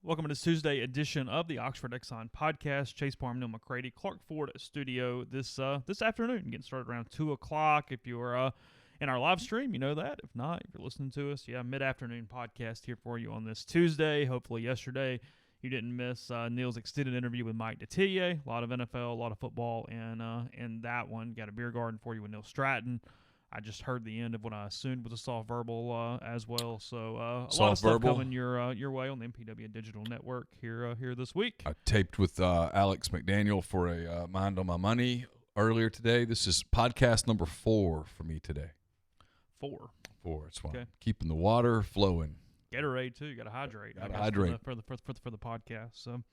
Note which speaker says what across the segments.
Speaker 1: Welcome to this Tuesday edition of the Oxford Exxon Podcast. Chase Parham and Neal McCready, Clark Ford studio this afternoon. Getting started around 2 o'clock. If you're in our live stream, you know that. If not, if you're listening to us, mid-afternoon podcast here for you on this Tuesday. Hopefully yesterday you didn't miss Neal's extended interview with Mike Detillier. A lot of NFL, a lot of football, and that one. Got a beer garden for you with Neil Stratton. I just heard the end of what I assumed was a soft verbal as well. So a lot of stuff coming your way on the MPW Digital Network here this week.
Speaker 2: I taped with Alex McDaniel for a Mind on My Money earlier today. This is podcast number 4 for me today.
Speaker 1: 4.
Speaker 2: It's one. Okay. Keeping the water flowing.
Speaker 1: Gatorade too. You got to hydrate.
Speaker 2: Got to hydrate
Speaker 1: for the podcast. So,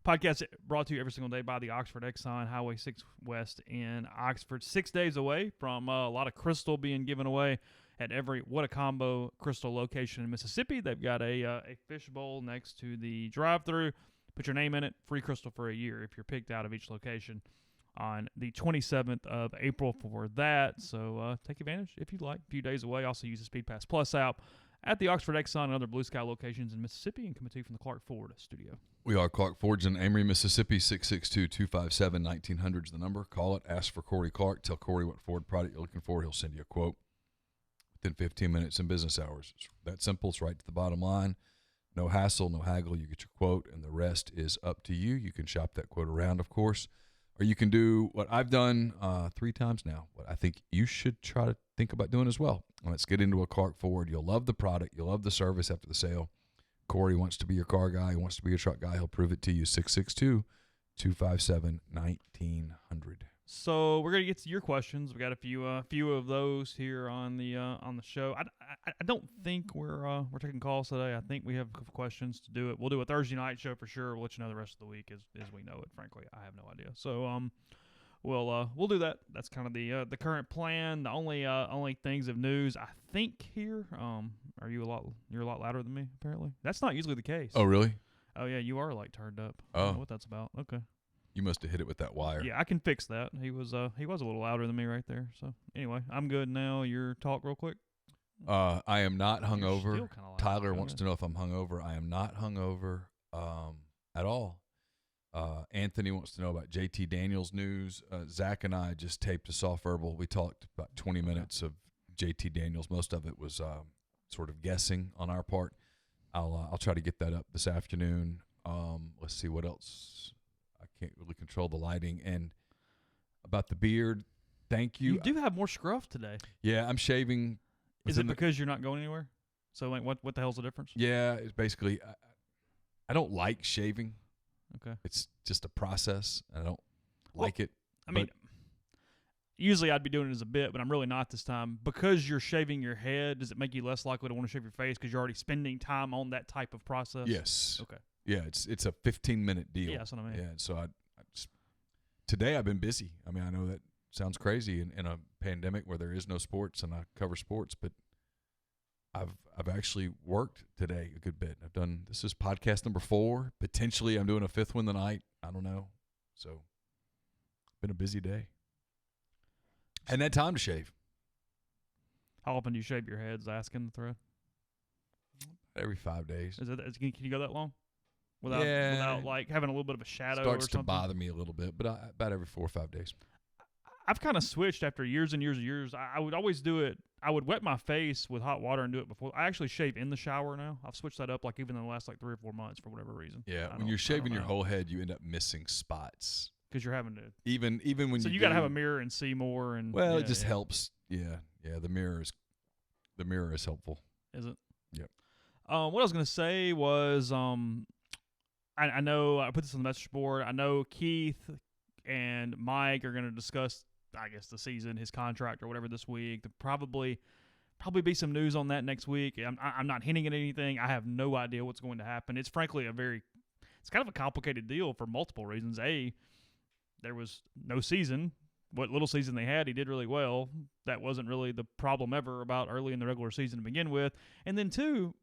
Speaker 1: podcast brought to you every single day by the Oxford Exxon, Highway 6 West in Oxford. 6 days away from a lot of crystal being given away at every What a Combo crystal location in Mississippi. They've got a fish bowl next to the drive-thru. Put your name in it. Free crystal for a year if you're picked out of each location on the 27th of April for that. So take advantage if you'd like. A few days away. Also use the Speed Pass Plus app at the Oxford Exxon and other Blue Sky locations in Mississippi, and coming to you from the Clark Ford studio.
Speaker 2: We are Clark Ford's in Amory, Mississippi. 662-257-1900 is the number. Call it. Ask for Corey Clark. Tell Corey what Ford product you're looking for. He'll send you a quote within 15 minutes in business hours. It's that simple. It's right to the bottom line. No hassle, no haggle. You get your quote, and the rest is up to you. You can shop that quote around, of course, or you can do what I've done 3 times now, what I think you should try to think about doing as well. Let's get into a Clark Ford. You'll love the product. You'll love the service after the sale. Corey wants to be your car guy. He wants to be your truck guy. He'll prove it to you. 662-257-1900.
Speaker 1: So we're gonna get to your questions. We got a few of those here on the show. I don't think we're taking calls today. I think we have questions to do it. We'll do a Thursday night show for sure. We'll let you know the rest of the week as we know it. Frankly, I have no idea. So we'll do that. That's kind of the current plan. The only things of news I think here. You're a lot louder than me apparently. That's not usually the case.
Speaker 2: Oh really?
Speaker 1: Oh yeah, you are like turned up.
Speaker 2: Oh,
Speaker 1: I don't know what that's about. Okay.
Speaker 2: You must have hit it with that wire.
Speaker 1: Yeah, I can fix that. He was a little louder than me right there. So anyway, I'm good now. Your talk real quick.
Speaker 2: I am not hungover. Tyler wants to know if I'm hungover. I am not hungover at all. Anthony wants to know about JT Daniels news. Zach and I just taped a soft verbal. We talked about 20 minutes of JT Daniels. Most of it was sort of guessing on our part. I'll try to get that up this afternoon. Let's see what else. I can't really control the lighting. And about the beard, thank you.
Speaker 1: You do have more scruff today.
Speaker 2: Yeah, I'm shaving.
Speaker 1: Is it because you're not going anywhere? So like, what the hell's the difference?
Speaker 2: Yeah, it's basically I don't like shaving.
Speaker 1: Okay.
Speaker 2: It's just a process, and I don't like it.
Speaker 1: I mean, usually I'd be doing it as a bit, but I'm really not this time. Because you're shaving your head, does it make you less likely to want to shave your face because you're already spending time on that type of process?
Speaker 2: Yes.
Speaker 1: Okay.
Speaker 2: Yeah, it's a 15-minute deal.
Speaker 1: Yeah, that's what I mean.
Speaker 2: Yeah, so I just, today I've been busy. I mean, I know that sounds crazy in a pandemic where there is no sports and I cover sports, but I've actually worked today a good bit. This is podcast number 4. Potentially I'm doing a 5th one tonight. I don't know. So been a busy day. And had time to shave.
Speaker 1: How often do you shave your heads? Asking the thread.
Speaker 2: Every 5 days.
Speaker 1: Can you go that long? Without like having a little bit of a shadow or something?
Speaker 2: Starts to bother me a little bit, but about every 4 or 5 days.
Speaker 1: I've kind of switched after years and years and years. I would always do it. I would wet my face with hot water and do it before. I actually shave in the shower now. I've switched that up like even in the last like 3 or 4 months for whatever reason.
Speaker 2: Yeah, when you're shaving your whole head, you end up missing spots.
Speaker 1: Because you're having to.
Speaker 2: Even when
Speaker 1: so you got to have a mirror and see more. And
Speaker 2: it just helps. Yeah. The mirror is helpful.
Speaker 1: Is it?
Speaker 2: Yep.
Speaker 1: What I was going to say was I know I put this on the message board. I know Keith and Mike are going to discuss, I guess, the season, his contract or whatever this week. There'll probably be some news on that next week. I'm not hinting at anything. I have no idea what's going to happen. It's frankly it's kind of a complicated deal for multiple reasons. There was no season. What little season they had, he did really well. That wasn't really the problem ever about early in the regular season to begin with. And then 2,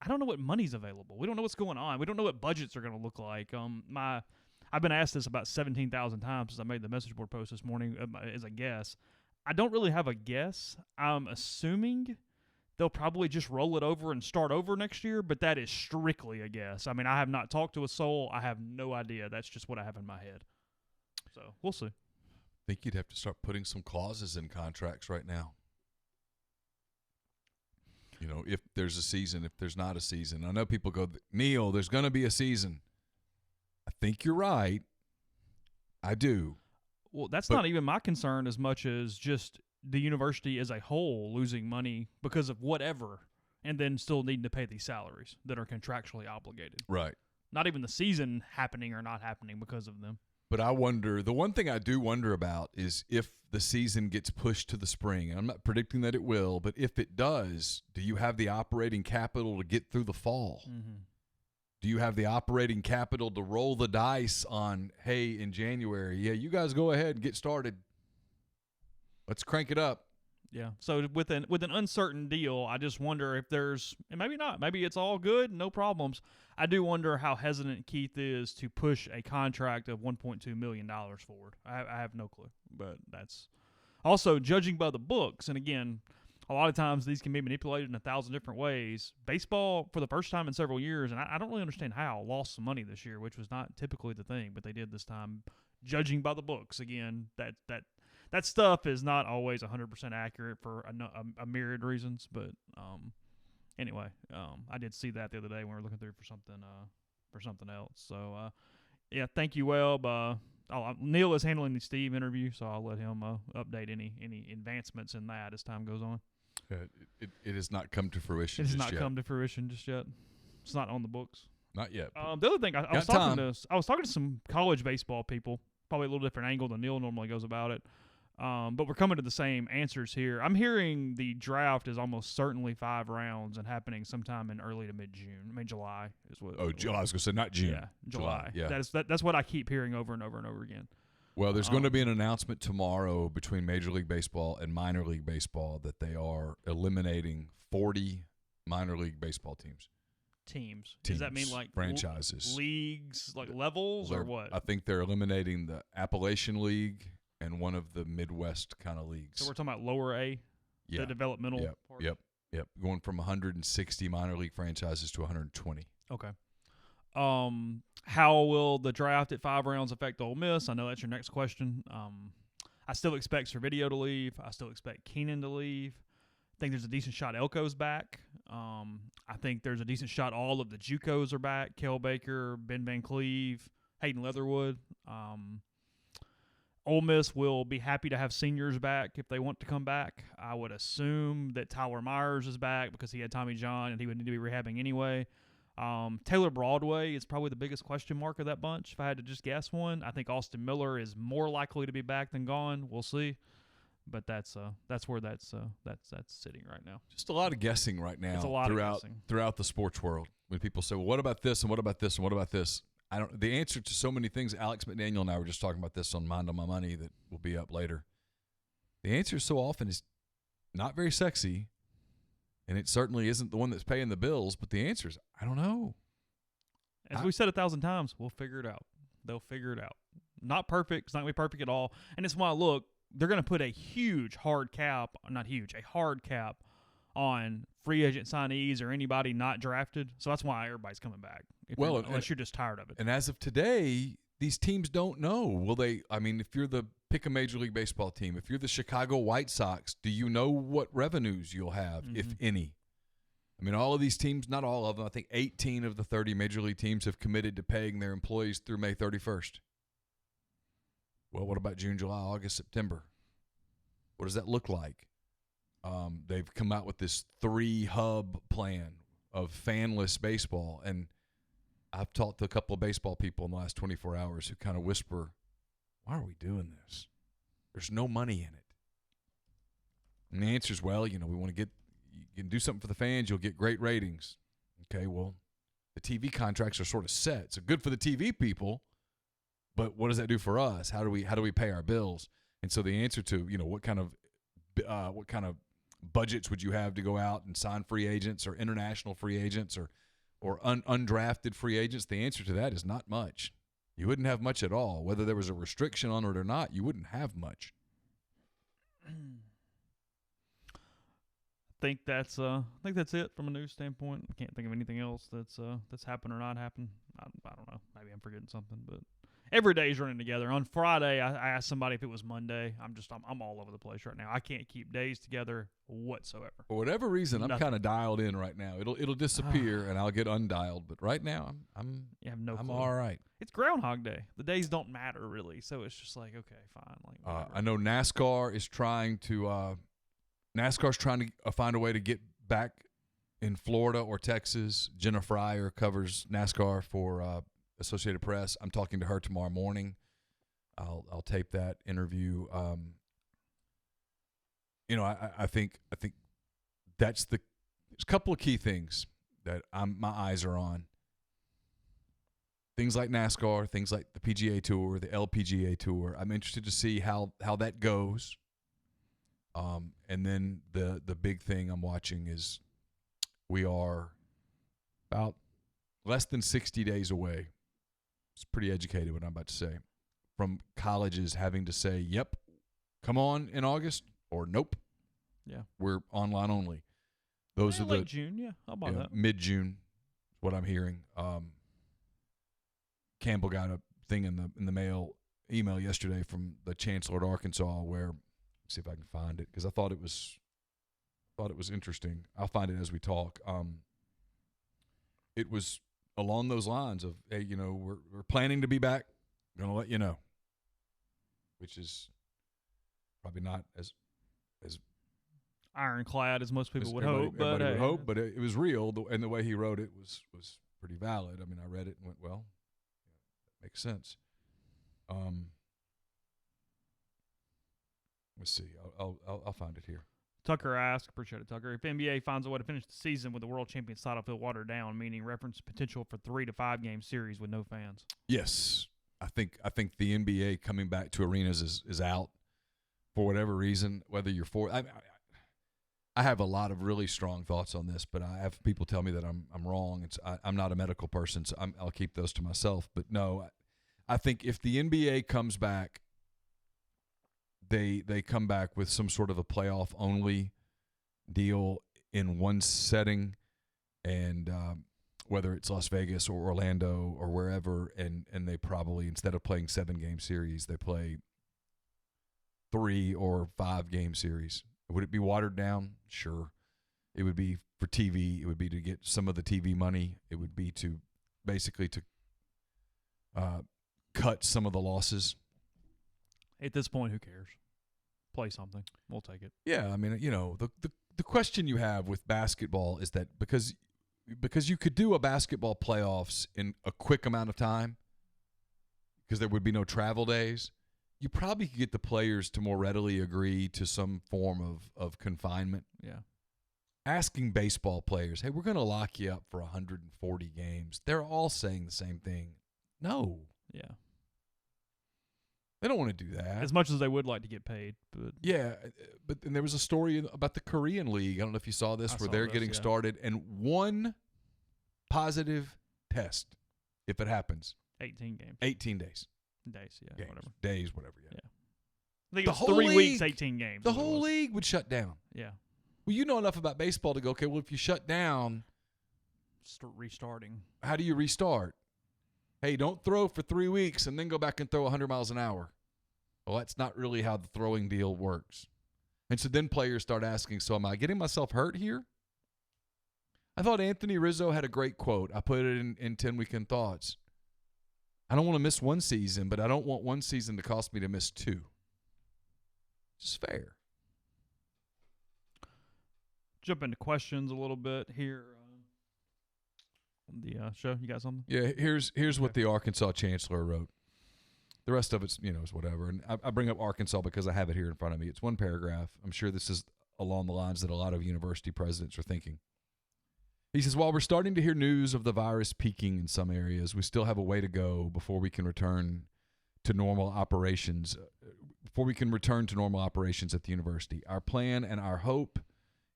Speaker 1: I don't know what money's available. We don't know what's going on. We don't know what budgets are going to look like. I've been asked this about 17,000 times since I made the message board post this morning as a guess. I don't really have a guess. I'm assuming they'll probably just roll it over and start over next year, but that is strictly a guess. I mean, I have not talked to a soul. I have no idea. That's just what I have in my head. So we'll see.
Speaker 2: I think you'd have to start putting some clauses in contracts right now. You know, if there's a season, if there's not a season. I know people go, Neal, there's going to be a season. I think you're right. I do.
Speaker 1: Well, that's not even my concern as much as just the university as a whole losing money because of whatever and then still needing to pay these salaries that are contractually obligated.
Speaker 2: Right.
Speaker 1: Not even the season happening or not happening because of them.
Speaker 2: But I wonder, the one thing I do wonder about is if the season gets pushed to the spring. And I'm not predicting that it will, but if it does, do you have the operating capital to get through the fall?
Speaker 1: Mm-hmm.
Speaker 2: Do you have the operating capital to roll the dice on, hey, in January, yeah, you guys go ahead and get started. Let's crank it up.
Speaker 1: Yeah. So with an uncertain deal, I just wonder if there's, and maybe not, maybe it's all good, no problems. I do wonder how hesitant Keith is to push a contract of $1.2 million forward. I have no clue, but that's also judging by the books. And again, a lot of times these can be manipulated in 1,000 different ways. Baseball, for the first time in several years, and I don't really understand how, lost some money this year, which was not typically the thing, but they did this time. Judging by the books, again, that stuff is not always 100% accurate for a myriad reasons. But anyway, I did see that the other day when we were looking through for something else. So yeah, thank you, Webb. Neal is handling the Steve interview, so I'll let him update any advancements in that as time goes on.
Speaker 2: It has not come to fruition.
Speaker 1: It has not come to fruition just yet. It's not on the books.
Speaker 2: Not yet.
Speaker 1: The other thing, I was talking to some college baseball people, probably a little different angle than Neal normally goes about it. But we're coming to the same answers here. I'm hearing the draft is almost certainly 5 rounds and happening sometime in early to mid-June. I mean, July is what.
Speaker 2: Oh, July. I was going to say not June.
Speaker 1: Yeah, July.
Speaker 2: Yeah.
Speaker 1: That's what I keep hearing over and over and over again.
Speaker 2: Well, there's going to be an announcement tomorrow between Major League Baseball and minor league baseball that they are eliminating 40 minor league baseball teams.
Speaker 1: Teams. Does that mean like
Speaker 2: franchises,
Speaker 1: leagues, like levels, or what?
Speaker 2: I think they're eliminating the Appalachian League and one of the Midwest kind of leagues.
Speaker 1: So we're talking about lower A, the developmental part?
Speaker 2: Yep. Going from 160 minor league franchises to 120.
Speaker 1: Okay. How will the draft at 5 rounds affect Ole Miss? I know that's your next question. I still expect Servideo to leave. I still expect Keenan to leave. I think there's a decent shot Elko's back. I think there's a decent shot all of the JUCOs are back. Kel Baker, Ben Van Cleve, Hayden Leatherwood. Ole Miss will be happy to have seniors back if they want to come back. I would assume that Tyler Myers is back because he had Tommy John and he would need to be rehabbing anyway. Taylor Broadway is probably the biggest question mark of that bunch. If I had to just guess one, I think Austin Miller is more likely to be back than gone. We'll see. But that's where that's sitting right now.
Speaker 2: Just a lot of guessing right now.
Speaker 1: It's a lot of guessing
Speaker 2: throughout the sports world. When people say, "Well, what about this and what about this and what about this?" The answer to so many things. Alex McDaniel and I were just talking about this on Mind on My Money that will be up later. The answer so often is not very sexy, and it certainly isn't the one that's paying the bills. But the answer is, I don't know.
Speaker 1: As we said 1,000 times, we'll figure it out. They'll figure it out. Not perfect. It's not going to be perfect at all. And it's why, look, they're going to put a hard cap on free agent signees or anybody not drafted. So that's why everybody's coming back. Unless you're just tired of it.
Speaker 2: And as of today, these teams don't know. Will they? I mean, if you're pick a Major League Baseball team, if you're the Chicago White Sox, do you know what revenues you'll have, if any? I mean, all of these teams, not all of them, I think 18 of the 30 Major League teams have committed to paying their employees through May 31st. Well, what about June, July, August, September? What does that look like? They've come out with this 3-hub plan of fanless baseball, and I've talked to a couple of baseball people in the last 24 hours who kind of whisper, why are we doing this? There's no money in it. And the answer is, well, we want to you can do something for the fans, you'll get great ratings. Okay, well, the TV contracts are sort of set. So good for the TV people, but what does that do for us? How do we pay our bills? And so the answer to, what kind of budgets would you have to go out and sign free agents or international free agents or undrafted free agents? The answer to that is not much. You wouldn't have much at all. Whether there was a restriction on it or not, you wouldn't have much.
Speaker 1: think that's it from a news standpoint. I can't think of anything else that's happened or not happened. I don't know. Maybe I'm forgetting something, but every day is running together. On Friday, I asked somebody if it was Monday. I'm all over the place right now. I can't keep days together whatsoever.
Speaker 2: For whatever reason, I'm kind of dialed in right now. It'll disappear and I'll get undialed. But right now, I'm all right.
Speaker 1: It's Groundhog Day. The days don't matter really, so it's just like okay, fine. Like
Speaker 2: I know NASCAR is trying to find a way to get back in Florida or Texas. Jenna Fryer covers NASCAR for Associated Press. I'm talking to her tomorrow morning. I'll tape that interview. I think there's a couple of key things that my eyes are on. Things like NASCAR, things like the PGA Tour, the LPGA Tour. I'm interested to see how that goes. And then the big thing I'm watching is we are about less than 60 days away. It's pretty educated what I'm about to say. From colleges having to say, yep, come on in August, or nope.
Speaker 1: Yeah.
Speaker 2: We're online only. Those are
Speaker 1: late June, yeah. How about that?
Speaker 2: Mid-June is what I'm hearing. Campbell got a thing in the email yesterday from the Chancellor at Arkansas where, see if I can find it, because I thought it was interesting. I'll find it as we talk. It was along those lines of, hey, we're planning to be back. Going to let you know, which is probably not as
Speaker 1: ironclad as most people would hope.
Speaker 2: Everybody would hope, but it was real, and the way he wrote it was pretty valid. I mean, I read it and went, well, that makes sense. Let's see. I'll find it here.
Speaker 1: Tucker asked, appreciate it, Tucker, if NBA finds a way to finish the season with the World Champions title field watered down, meaning reference potential for 3 to 5 game series with no fans.
Speaker 2: Yes, I think the NBA coming back to arenas is out for whatever reason. Whether you're for, I have a lot of really strong thoughts on this, but I have people tell me that I'm wrong. I'm not a medical person, so I'll keep those to myself. But no, I think if the NBA comes back, they come back with some sort of a playoff only deal in one setting, and whether it's Las Vegas or Orlando or wherever, and they probably, instead of playing 7-game series, they play 3 or 5 game series. Would it be watered down? Sure. It would be for TV. It would be to get some of the TV money. It would be to basically to cut some of the losses.
Speaker 1: At this point, who cares? Play something. We'll take it.
Speaker 2: Yeah, I mean, the question you have with basketball is that because you could do a basketball playoffs in a quick amount of time because there would be no travel days, you probably could get the players to more readily agree to some form of confinement.
Speaker 1: Yeah.
Speaker 2: Asking baseball players, hey, we're going to lock you up for 140 games. They're all saying the same thing. No.
Speaker 1: Yeah.
Speaker 2: They don't want to do that.
Speaker 1: As much as they would like to get paid. But
Speaker 2: yeah, but and there was a story about the Korean League. I don't know if you saw this, where they're getting started, and one positive test, if it happens.
Speaker 1: 18 games.
Speaker 2: 18 days.
Speaker 1: Days, yeah.
Speaker 2: Games,
Speaker 1: whatever.
Speaker 2: Days, whatever, yeah.
Speaker 1: I think it was 3 weeks, 18 games.
Speaker 2: The whole league would shut down.
Speaker 1: Yeah.
Speaker 2: Well, you know enough about baseball to go, okay, well, if you shut down.
Speaker 1: Restarting.
Speaker 2: How do you restart? Hey, don't throw for 3 weeks and then go back and throw 100 miles an hour. Well, that's not really how the throwing deal works. And so then players start asking, so am I getting myself hurt here? I thought Anthony Rizzo had a great quote. I put it in 10 Weekend Thoughts. I don't want to miss one season, but I don't want one season to cost me to miss 2. It's fair.
Speaker 1: Jump into questions a little bit here. The show, you got something?
Speaker 2: Yeah, here's what the Arkansas Chancellor wrote. The rest of it's, is whatever. And I bring up Arkansas because I have it here in front of me. It's one paragraph. I'm sure this is along the lines that a lot of university presidents are thinking. He says, while we're starting to hear news of the virus peaking in some areas, we still have a way to go before we can return to normal operations. At the university. Our plan and our hope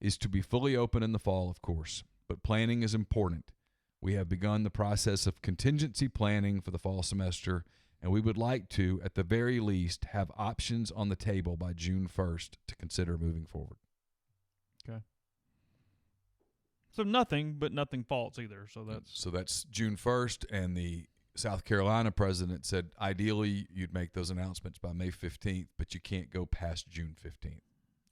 Speaker 2: is to be fully open in the fall, of course. But planning is important. We have begun the process of contingency planning for the fall semester, and we would like to, at the very least, have options on the table by June 1st to consider moving forward.
Speaker 1: Okay. So nothing, but nothing false either. So
Speaker 2: that's June 1st, and the South Carolina president said ideally you'd make those announcements by May 15th, but you can't go past June 15th.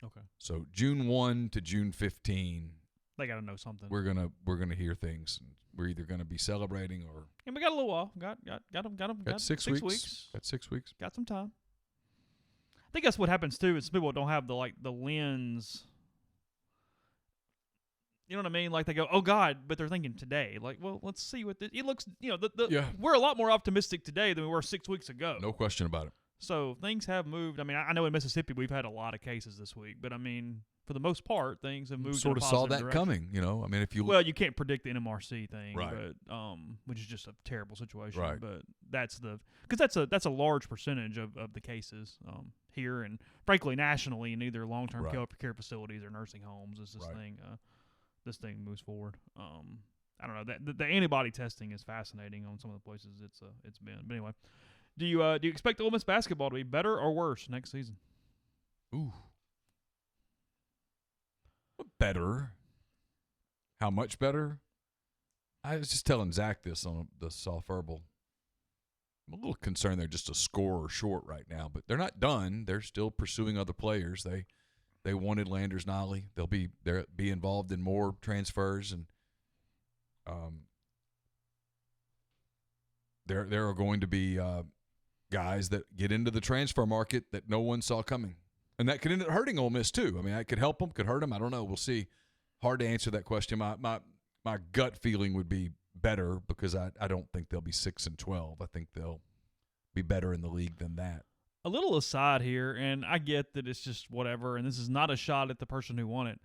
Speaker 1: Okay.
Speaker 2: So June 1 to June 15,
Speaker 1: they got to know something.
Speaker 2: We're gonna hear things. We're either gonna be celebrating or.
Speaker 1: And we got a little while. Got them.
Speaker 2: Got 6 weeks. Got 6 weeks.
Speaker 1: Got some time. I think that's what happens too. Is people don't have the lens. You know what I mean? Like they go, oh God, but they're thinking today. Like, well, let's see what it looks. We're a lot more optimistic today than we were 6 weeks ago.
Speaker 2: No question about it.
Speaker 1: So things have moved. I mean, I know in Mississippi we've had a lot of cases this week, but I mean, for the most part, things have moved.
Speaker 2: Sort
Speaker 1: in a
Speaker 2: of saw
Speaker 1: positive
Speaker 2: that
Speaker 1: direction.
Speaker 2: coming. I mean, if you
Speaker 1: you can't predict the NMRC thing,
Speaker 2: right?
Speaker 1: But which is just a terrible situation.
Speaker 2: Right.
Speaker 1: But because that's a large percentage of the cases here and frankly nationally in either long-term care facilities or nursing homes as this thing moves forward. I don't know. The antibody testing is fascinating on some of the places it's been. But anyway, do you expect Ole Miss basketball to be better or worse next season?
Speaker 2: Ooh, better. How much better? I was just telling Zach this on the soft verbal. I'm a little concerned they're just a score short right now, but they're not done. They're still pursuing other players. They wanted Landers Nolley. They'll be involved in more transfers, and there are going to be guys that get into the transfer market that no one saw coming, and that could end up hurting Ole Miss too. I mean, it could help them, could hurt them. I don't know. We'll see. Hard to answer that question. My gut feeling would be better because I don't think they'll be 6-12. I think they'll be better in the league than that.
Speaker 1: A little aside here, and I get that it's just whatever, and this is not a shot at the person who won it.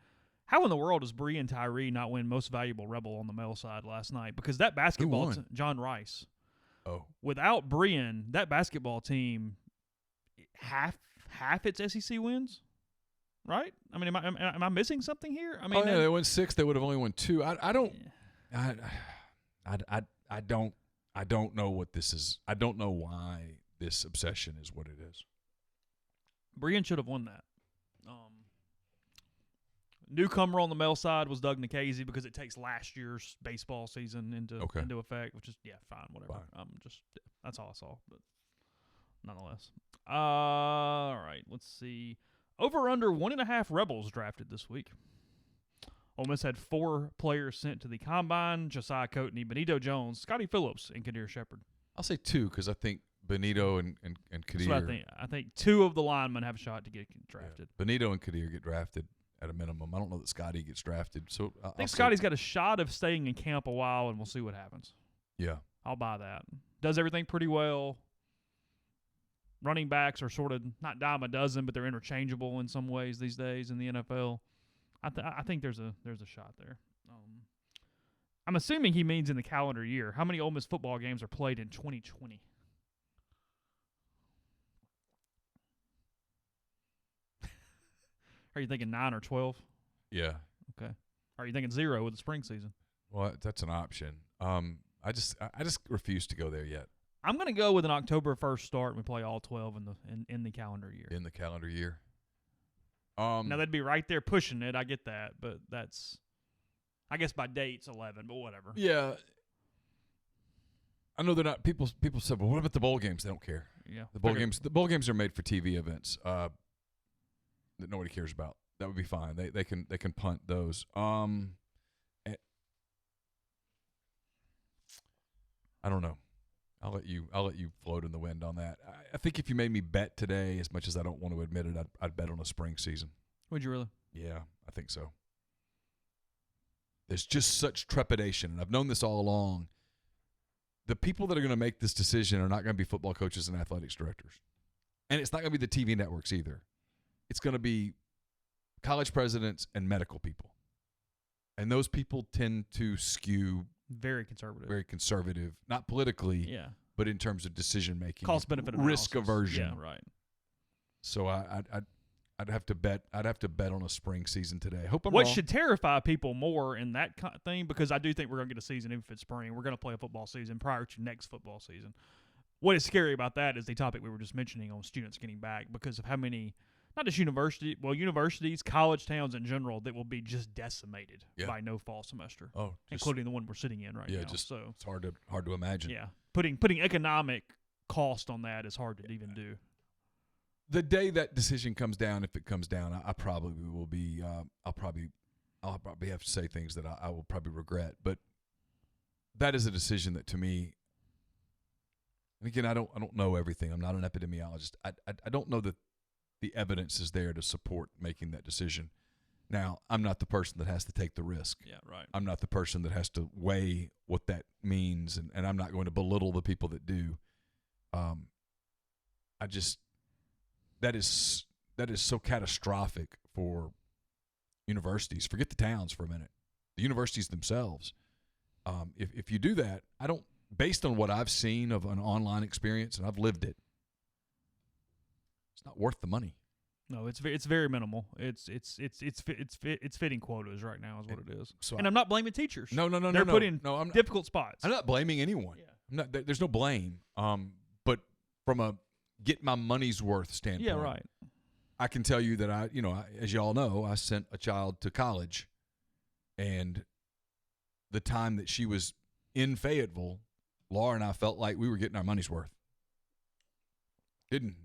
Speaker 1: How in the world does Bree and Tyree not win Most Valuable Rebel on the male side last night? Because that basketball John Rice.
Speaker 2: Oh.
Speaker 1: Without Brian, that basketball team half its SEC wins, right? I mean, am I missing something here? I mean,
Speaker 2: they won 6. They would have only won 2. I don't know what this is. I don't know why this obsession is what it is.
Speaker 1: Brian should have won that. Newcomer on the male side was Doug Nikhazy because it takes last year's baseball season into effect, which is fine, whatever.
Speaker 2: Fine.
Speaker 1: That's all I saw, but nonetheless. All right, let's see. Over under 1.5 Rebels drafted this week. Ole Miss had 4 players sent to the combine: Josiah Coatney, Benito Jones, Scotty Phillips, and Kadir Shepard.
Speaker 2: I'll say 2 because I think Benito and Kadir.
Speaker 1: That's what I think 2 of the linemen have a shot to get drafted.
Speaker 2: Yeah. Benito and Kadir get drafted at a minimum. I don't know that Scotty gets drafted. So
Speaker 1: I think Scotty's got a shot of staying in camp a while, and we'll see what happens.
Speaker 2: Yeah.
Speaker 1: I'll buy that. Does everything pretty well. Running backs are sort of not dime a dozen, but they're interchangeable in some ways these days in the NFL. I think there's a shot there. I'm assuming he means in the calendar year. How many Ole Miss football games are played in 2020? Are you thinking 9 or 12?
Speaker 2: Yeah.
Speaker 1: Okay. Are you thinking 0 with the spring season?
Speaker 2: Well, that's an option. I just refuse to go there yet.
Speaker 1: I'm going to go with an October 1st start and we play all 12 in the calendar year.
Speaker 2: In the calendar year.
Speaker 1: Now, that'd be right there pushing it. I get that, but that's – I guess by date's 11, but whatever.
Speaker 2: Yeah. I know they're not – people said, well, what about the bowl games? They don't care.
Speaker 1: Yeah.
Speaker 2: The bowl games are made for TV events that nobody cares about. That would be fine. They can punt those. I don't know. I'll let you float in the wind on that. I think if you made me bet today, as much as I don't want to admit it, I'd bet on a spring season.
Speaker 1: Would you really?
Speaker 2: Yeah, I think so. There's just such trepidation, and I've known this all along. The people that are going to make this decision are not going to be football coaches and athletics directors. And it's not going to be the TV networks either. It's going to be college presidents and medical people. And those people tend to skew
Speaker 1: very conservative,
Speaker 2: not politically, but in terms of decision making,
Speaker 1: cost-benefit
Speaker 2: risk
Speaker 1: analysis.
Speaker 2: aversion.
Speaker 1: Yeah, right.
Speaker 2: So I'd have to bet. I'd have to bet on a spring season today. Hope I'm
Speaker 1: what
Speaker 2: wrong.
Speaker 1: should terrify people more in that thing, because I do think we're going to get a season even if it's spring. We're going to play a football season prior to next football season. What is scary about that is the topic we were just mentioning on students getting back, because of how many not just universities, college towns in general that will be just decimated by no fall semester.
Speaker 2: Oh,
Speaker 1: including the one we're sitting in right now. So
Speaker 2: it's hard to imagine.
Speaker 1: Yeah, putting economic cost on that is hard to even do.
Speaker 2: The day that decision comes down, if it comes down, I probably will be. I'll probably have to say things that I will probably regret. But that is a decision that, to me, and again, I don't know everything. I'm not an epidemiologist. I don't know that the evidence is there to support making that decision. Now, I'm not the person that has to take the risk.
Speaker 1: Yeah, right.
Speaker 2: I'm not the person that has to weigh what that means, and I'm not going to belittle the people that do. That is so catastrophic for universities. Forget the towns for a minute. The universities themselves. If you do that, based on what I've seen of an online experience, and I've lived it, it's not worth the money.
Speaker 1: No, it's very minimal. It's fitting quotas right now is what it is.
Speaker 2: So
Speaker 1: and I'm not blaming teachers.
Speaker 2: No.
Speaker 1: They're put in difficult spots.
Speaker 2: I'm not blaming anyone.
Speaker 1: Yeah.
Speaker 2: There's no blame. But from a get my money's worth standpoint,
Speaker 1: yeah, right.
Speaker 2: I can tell you that as you all know, I sent a child to college, and the time that she was in Fayetteville, Laura and I felt like we were getting our money's worth.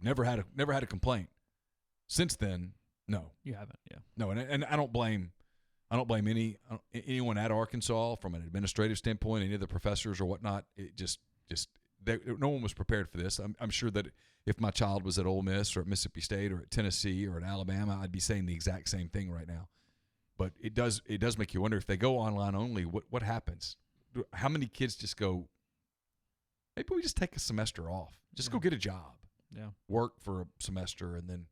Speaker 2: Never had a complaint. Since then, no.
Speaker 1: You haven't, yeah.
Speaker 2: No, and I don't blame anyone at Arkansas from an administrative standpoint, any of the professors or whatnot. It just no one was prepared for this. I'm sure that if my child was at Ole Miss or at Mississippi State or at Tennessee or at Alabama, I'd be saying the exact same thing right now. But it does make you wonder, if they go online only, what happens? How many kids just go, maybe we just take a semester off. Just go get a job.
Speaker 1: Yeah.
Speaker 2: Work for a semester and then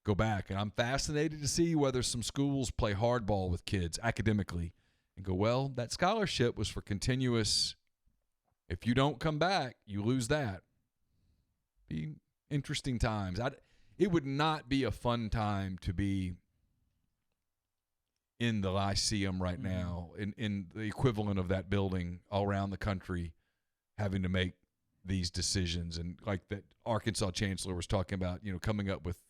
Speaker 2: go back. And I'm fascinated to see whether some schools play hardball with kids academically and go, well, that scholarship was for continuous. If you don't come back, you lose that. Be interesting times. It would not be a fun time to be in the Lyceum right now, in the equivalent of that building all around the country, having to make these decisions. And like that Arkansas chancellor was talking about, coming up with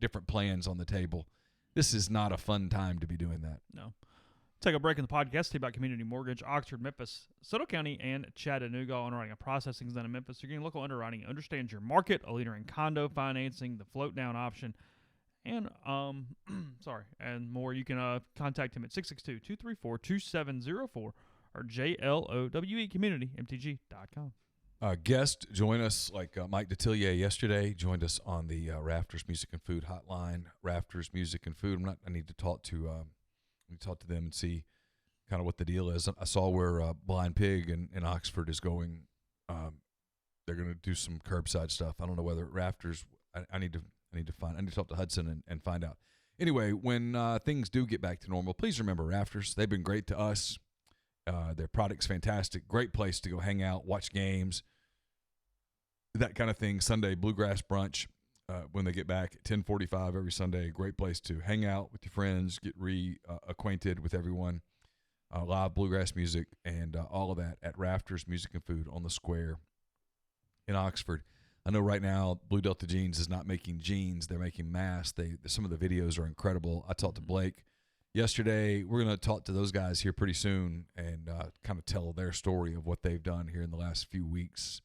Speaker 2: different plans on the table. This is not a fun time to be doing that.
Speaker 1: No. Take a break in the podcast about community mortgage. Oxford, Memphis, Soto County, and Chattanooga. Underwriting and processing is done in Memphis. You're getting local underwriting. Understands your market. A leader in condo financing, the float down option, and and more. You can contact him at 662-234-2704 or JLOWE Community, MTG.com.
Speaker 2: Guest join us, like Mike Detillier yesterday, joined us on the Rafters Music and Food hotline. Rafters Music and Food. I need to talk to them and see kind of what the deal is. I saw where Blind Pig in Oxford is going. They're going to do some curbside stuff. I don't know whether Rafters. I need to talk to Hudson and find out. Anyway, when things do get back to normal, please remember Rafters. They've been great to us. Their product's fantastic. Great place to go hang out, watch games, that kind of thing. Sunday bluegrass brunch when they get back at 10:45 every Sunday. Great place to hang out with your friends, get reacquainted with everyone. Live bluegrass music and all of that at Rafters Music and Food on the Square in Oxford. I know right now Blue Delta Jeans is not making jeans; they're making masks. Some of the videos are incredible. I talked to Blake yesterday. We're going to talk to those guys here pretty soon and kind of tell their story of what they've done here in the last few weeks.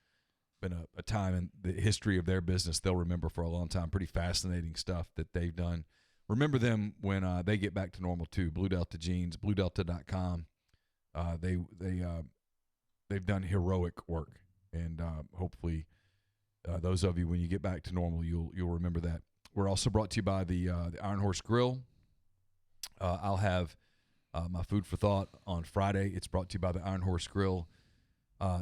Speaker 2: Been a time in the history of their business they'll remember for a long time. Pretty fascinating stuff that they've done. Remember them when they get back to normal too. Blue Delta Jeans, BlueDelta.com. They've done heroic work, and hopefully those of you, when you get back to normal, you'll remember that. We're also brought to you by the Iron Horse Grill. I'll have my food for thought on Friday. It's brought to you by the Iron Horse Grill.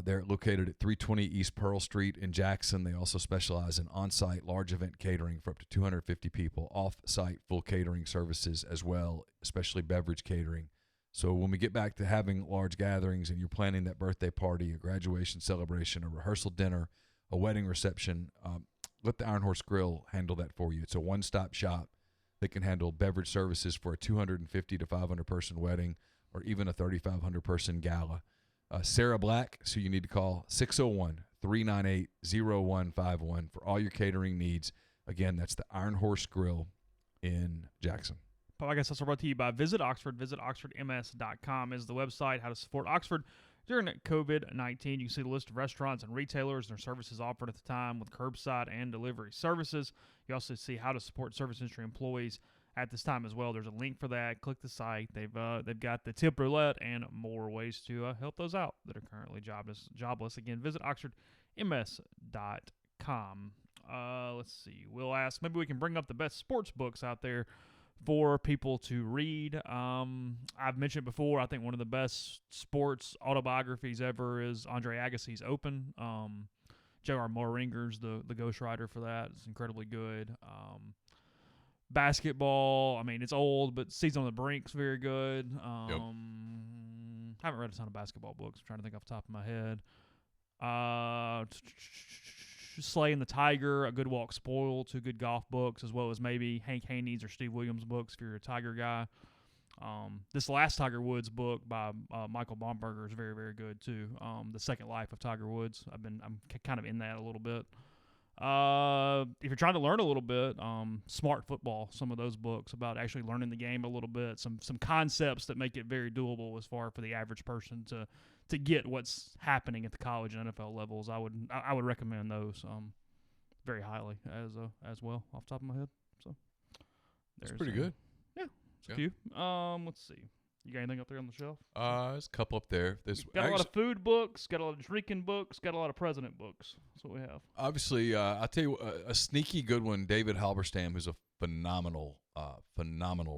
Speaker 2: They're located at 320 East Pearl Street in Jackson. They also specialize in on-site large event catering for up to 250 people, off-site full catering services as well, especially beverage catering. So when we get back to having large gatherings and you're planning that birthday party, a graduation celebration, a rehearsal dinner, a wedding reception, let the Iron Horse Grill handle that for you. It's a one-stop shop. They can handle beverage services for a 250 to 500 person wedding or even a 3,500 person gala. Sarah Black, so you need to call 601-398-0151 for all your catering needs. Again, that's the Iron Horse Grill in Jackson.
Speaker 1: I guess that's brought to you by Visit Oxford. Visit oxfordms.com is the website. How to support Oxford during COVID-19. You can see the list of restaurants and retailers and their services offered at the time with curbside and delivery services. You also see how to support service industry employees at this time as well. There's a link for that. Click the site. They've got the tip roulette and more ways to help those out that are currently jobless. Again, visit oxfordms.com. Let's see. We'll ask, maybe we can bring up the best sports books out there for people to read. I've mentioned before, I think one of the best sports autobiographies ever is Andre Agassi's Open. J.R. Moringer's the ghostwriter for that. It's incredibly good. Basketball, I mean, it's old, but Season on the Brink's very good. Haven't read a ton of basketball books. I'm trying to think off the top of my head. Slaying the Tiger, A Good Walk Spoiled, 2 good golf books, as well as maybe Hank Haney's or Steve Williams books if you're a Tiger guy. This last Tiger Woods book by Michael Baumberger is very, very good too. The Second Life of Tiger Woods. I'm kind of in that a little bit. If you're trying to learn a little bit, Smart Football, some of those books about actually learning the game a little bit, some concepts that make it very doable as far for the average person to get what's happening at the college and NFL levels. I would recommend those very highly as well off the top of my head. So
Speaker 2: that's pretty good.
Speaker 1: Yeah, it's a few. Let's see. You got anything up there on the shelf?
Speaker 2: There's a couple up there.
Speaker 1: Got a lot of food books, got a lot of drinking books, got a lot of president books. That's what we have.
Speaker 2: Obviously, I'll tell you a sneaky good one. David Halberstam, who's a phenomenal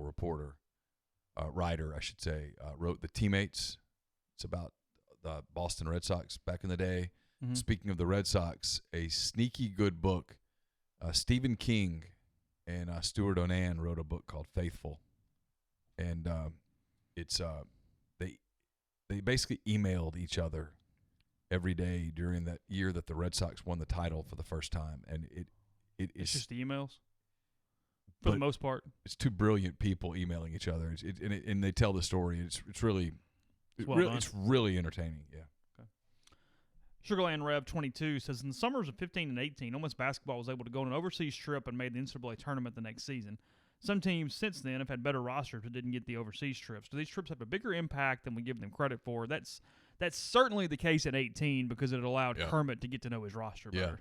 Speaker 2: reporter, writer, I should say, wrote The Teammates. It's about the Boston Red Sox back in the day.
Speaker 1: Mm-hmm.
Speaker 2: Speaking of the Red Sox, a sneaky good book. Stephen King and Stuart Onan wrote a book called Faithful, and it's they basically emailed each other every day during that year that the Red Sox won the title for the first time, and it's
Speaker 1: just emails for the most part.
Speaker 2: It's two brilliant people emailing each other, and they tell the story. It's really entertaining. Yeah.
Speaker 1: Okay. Sugarland Rev 22 says in the summers of 15 and 18, Ole Miss basketball was able to go on an overseas trip and made the NCAA tournament the next season. Some teams since then have had better rosters but didn't get the overseas trips. Do these trips have a bigger impact than we give them credit for? That's certainly the case at 18 because it allowed Kermit to get to know his roster better.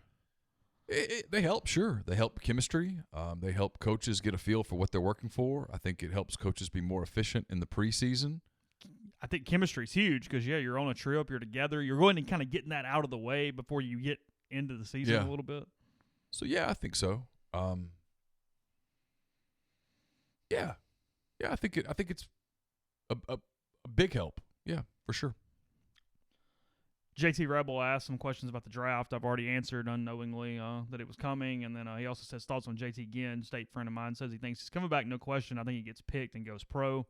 Speaker 2: They help, sure. They help chemistry. They help coaches get a feel for what they're working for. I think it helps coaches be more efficient in the preseason.
Speaker 1: I think chemistry is huge because, you're on a trip, you're together. You're going and kind of getting that out of the way before you get into the season a little bit.
Speaker 2: So, I think so. I think it's a big help. Yeah, for sure.
Speaker 1: JT Rebel asked some questions about the draft. I've already answered unknowingly that it was coming, and then he also says thoughts on JT Ginn. State friend of mine says he thinks he's coming back, no question. I think he gets picked and goes pro.